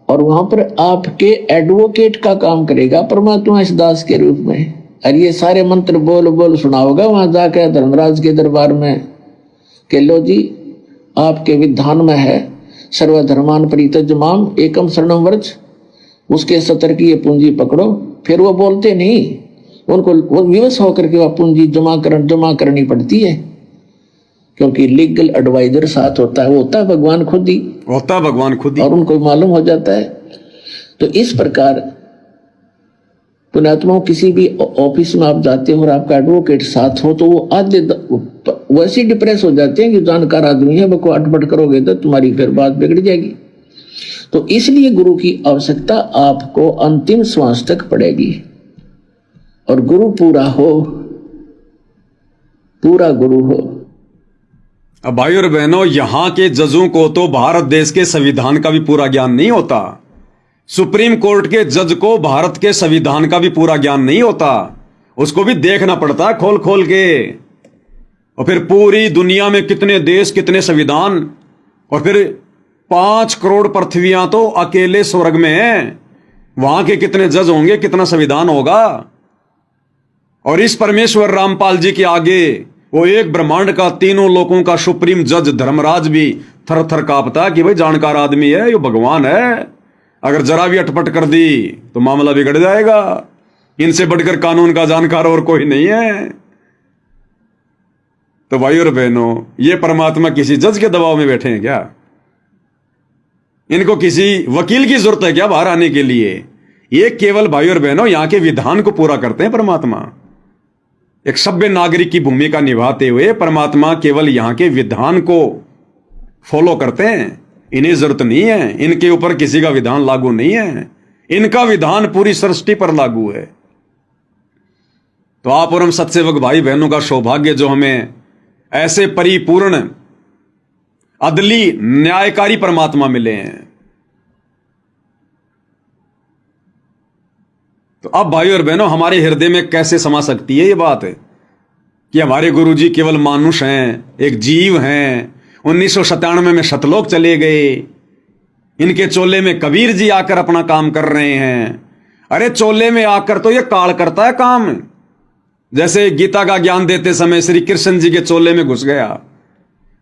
Speaker 2: और वहां पर आपके एडवोकेट का काम करेगा परमात्मा इस दास के रूप में। और ये सारे मंत्र बोल बोल सुनाओगा वहां जाकर धर्मराज के दरबार में कि लो जी आपके विधान में है सर्वधर्मान परित्यज्यमाम एकम शरणम व्रज, उसके 70 की ये पूंजी पकड़ो। फिर वो बोलते नहीं, उनको वो विवश होकर के वह पूंजी जमा करनी पड़ती है, क्योंकि लीगल एडवाइजर साथ होता है, वो होता है भगवान खुद ही, और उनको मालूम हो जाता है। तो इस प्रकार पुण्यात्माओं किसी भी ऑफिस में आप जाते हो और आपका एडवोकेट साथ हो तो वो आधे वैसे डिप्रेस हो जाते हैं कि जानकार आदमी है, वो को अटपट करोगे तो तुम्हारी फिर बात बिगड़ जाएगी। तो इसलिए गुरु की आवश्यकता आपको अंतिम श्वास तक पड़ेगी। और गुरु पूरा हो, पूरा गुरु हो।
Speaker 1: अब भाई और बहनों, यहां के जजों को तो भारत देश के संविधान का भी पूरा ज्ञान नहीं होता। सुप्रीम कोर्ट के जज को भारत के संविधान का भी पूरा ज्ञान नहीं होता, उसको भी देखना पड़ता है खोल खोल के। और फिर पूरी दुनिया में कितने देश, कितने संविधान, और फिर 5 करोड़ पृथ्वियां तो अकेले स्वर्ग में हैं, वहां के कितने जज होंगे, कितना संविधान होगा। और इस परमेश्वर रामपाल जी के आगे वो एक ब्रह्मांड का, तीनों लोगों का सुप्रीम जज धर्मराज भी थर थर कांपता है कि भाई जानकार आदमी है, ये भगवान है, अगर जरा भी अटपट कर दी तो मामला बिगड़ जाएगा, इनसे बढ़कर कानून का जानकार और कोई नहीं है। तो भाई और बहनों, ये परमात्मा किसी जज के दबाव में बैठे हैं क्या? इनको किसी वकील की जरूरत है क्या बाहर आने के लिए? ये केवल भाई और बहनों यहां के विधान को पूरा करते हैं परमात्मा। एक सभ्य नागरिक की भूमिका निभाते हुए परमात्मा केवल यहां के विधान को फॉलो करते हैं। इन्हें जरूरत नहीं है, इनके ऊपर किसी का विधान लागू नहीं है, इनका विधान पूरी सृष्टि पर लागू है। तो आप और हम सत्सेवक भाई बहनों का सौभाग्य जो हमें ऐसे परिपूर्ण अदली न्यायकारी परमात्मा मिले हैं। तो अब भाई और बहनों, हमारे हृदय में कैसे समा सकती है ये बात है कि हमारे गुरुजी केवल मानुष हैं, एक जीव हैं। 1997 में सतलोक चले गए, इनके चोले में कबीर जी आकर अपना काम कर रहे हैं। अरे चोले में आकर तो ये काल करता है काम, जैसे गीता का ज्ञान देते समय श्री कृष्ण जी के चोले में घुस गया,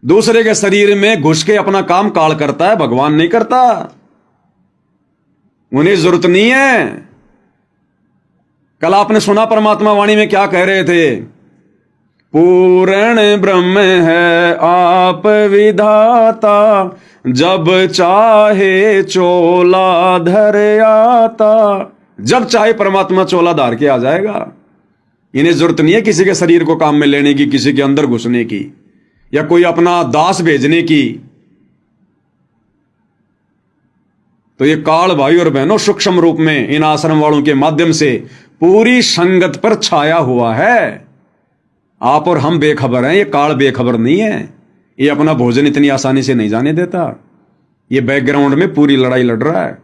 Speaker 1: दूसरे के शरीर में घुस के अपना काम काल करता है, भगवान नहीं करता। उन्हें जरूरत नहीं है। कल आपने सुना परमात्मा वाणी में क्या कह रहे थे? पूर्ण ब्रह्म है आप विधाता, जब चाहे चोला धर आता। जब चाहे परमात्मा चोला धार के आ जाएगा। इन्हें जरूरत नहीं है किसी के शरीर को काम में लेने की, किसी के अंदर घुसने की, या कोई अपना दास भेजने की। तो ये काल भाई और बहनों सूक्ष्म रूप में इन आश्रम वालों के माध्यम से पूरी संगत पर छाया हुआ है। आप और हम बेखबर हैं, ये काल बेखबर नहीं है। ये अपना भोजन इतनी आसानी से नहीं जाने देता, ये बैकग्राउंड में पूरी लड़ाई लड़ रहा है।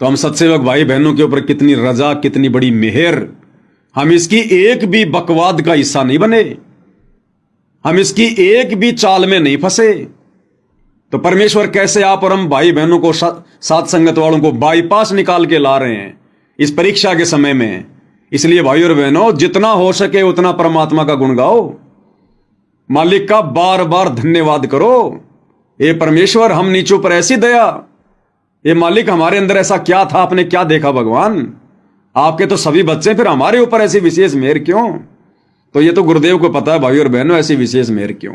Speaker 1: तो हम सत्सेवक भाई बहनों के ऊपर कितनी रजा, कितनी बड़ी मेहर, हम इसकी एक भी बकवाद का हिस्सा नहीं बने, हम इसकी एक भी चाल में नहीं फंसे। तो परमेश्वर कैसे आप और हम भाई बहनों को, साथ संगत वालों को बाईपास निकाल के ला रहे हैं इस परीक्षा के समय में। इसलिए भाई और बहनों, जितना हो सके उतना परमात्मा का गुण गाओ, मालिक का बार बार धन्यवाद करो। ये परमेश्वर, हम नीचों पर ऐसी दया, ये मालिक हमारे अंदर ऐसा क्या था, आपने क्या देखा भगवान? आपके तो सभी बच्चे, फिर हमारे ऊपर ऐसी विशेष मेहर क्यों? तो ये तो गुरुदेव को पता है भाई और बहनों, ऐसी विशेष मेहर क्यों।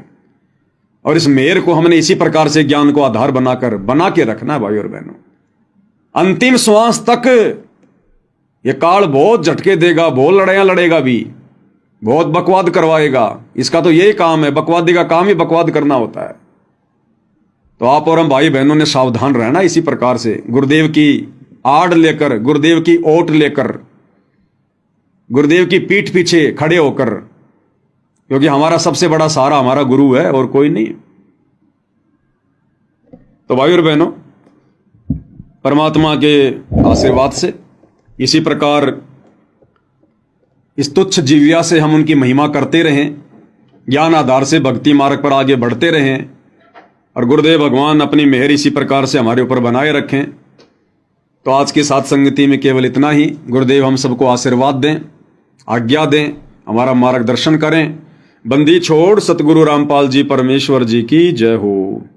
Speaker 1: और इस मेहर को हमने इसी प्रकार से ज्ञान को आधार बना के रखना है भाई और बहनों। अंतिम श्वास तक ये काल बहुत झटके देगा, बहुत लड़ाइयां लड़ेगा भी, बहुत बकवाद करवाएगा। इसका तो यही काम है, बकवादी का काम ही बकवाद करना होता है। तो आप और हम भाई बहनों ने सावधान रहना इसी प्रकार से, गुरुदेव की आड़ लेकर, गुरुदेव की ओट लेकर, गुरुदेव की पीठ पीछे खड़े होकर, क्योंकि हमारा सबसे बड़ा सहारा हमारा गुरु है और कोई नहीं। तो भाई और बहनों, परमात्मा के आशीर्वाद से इसी प्रकार इस तुच्छ जीविया से हम उनकी महिमा करते रहें, ज्ञान आधार से भक्ति मार्ग पर आगे बढ़ते रहें और गुरुदेव भगवान अपनी मेहर इसी प्रकार से हमारे ऊपर बनाए रखें। तो आज की साथ संगति में केवल इतना ही। गुरुदेव हम सबको आशीर्वाद दें, आज्ञा दें, हमारा मार्गदर्शन करें। बंदी छोड़ सतगुरु रामपाल जी परमेश्वर जी की जय हो।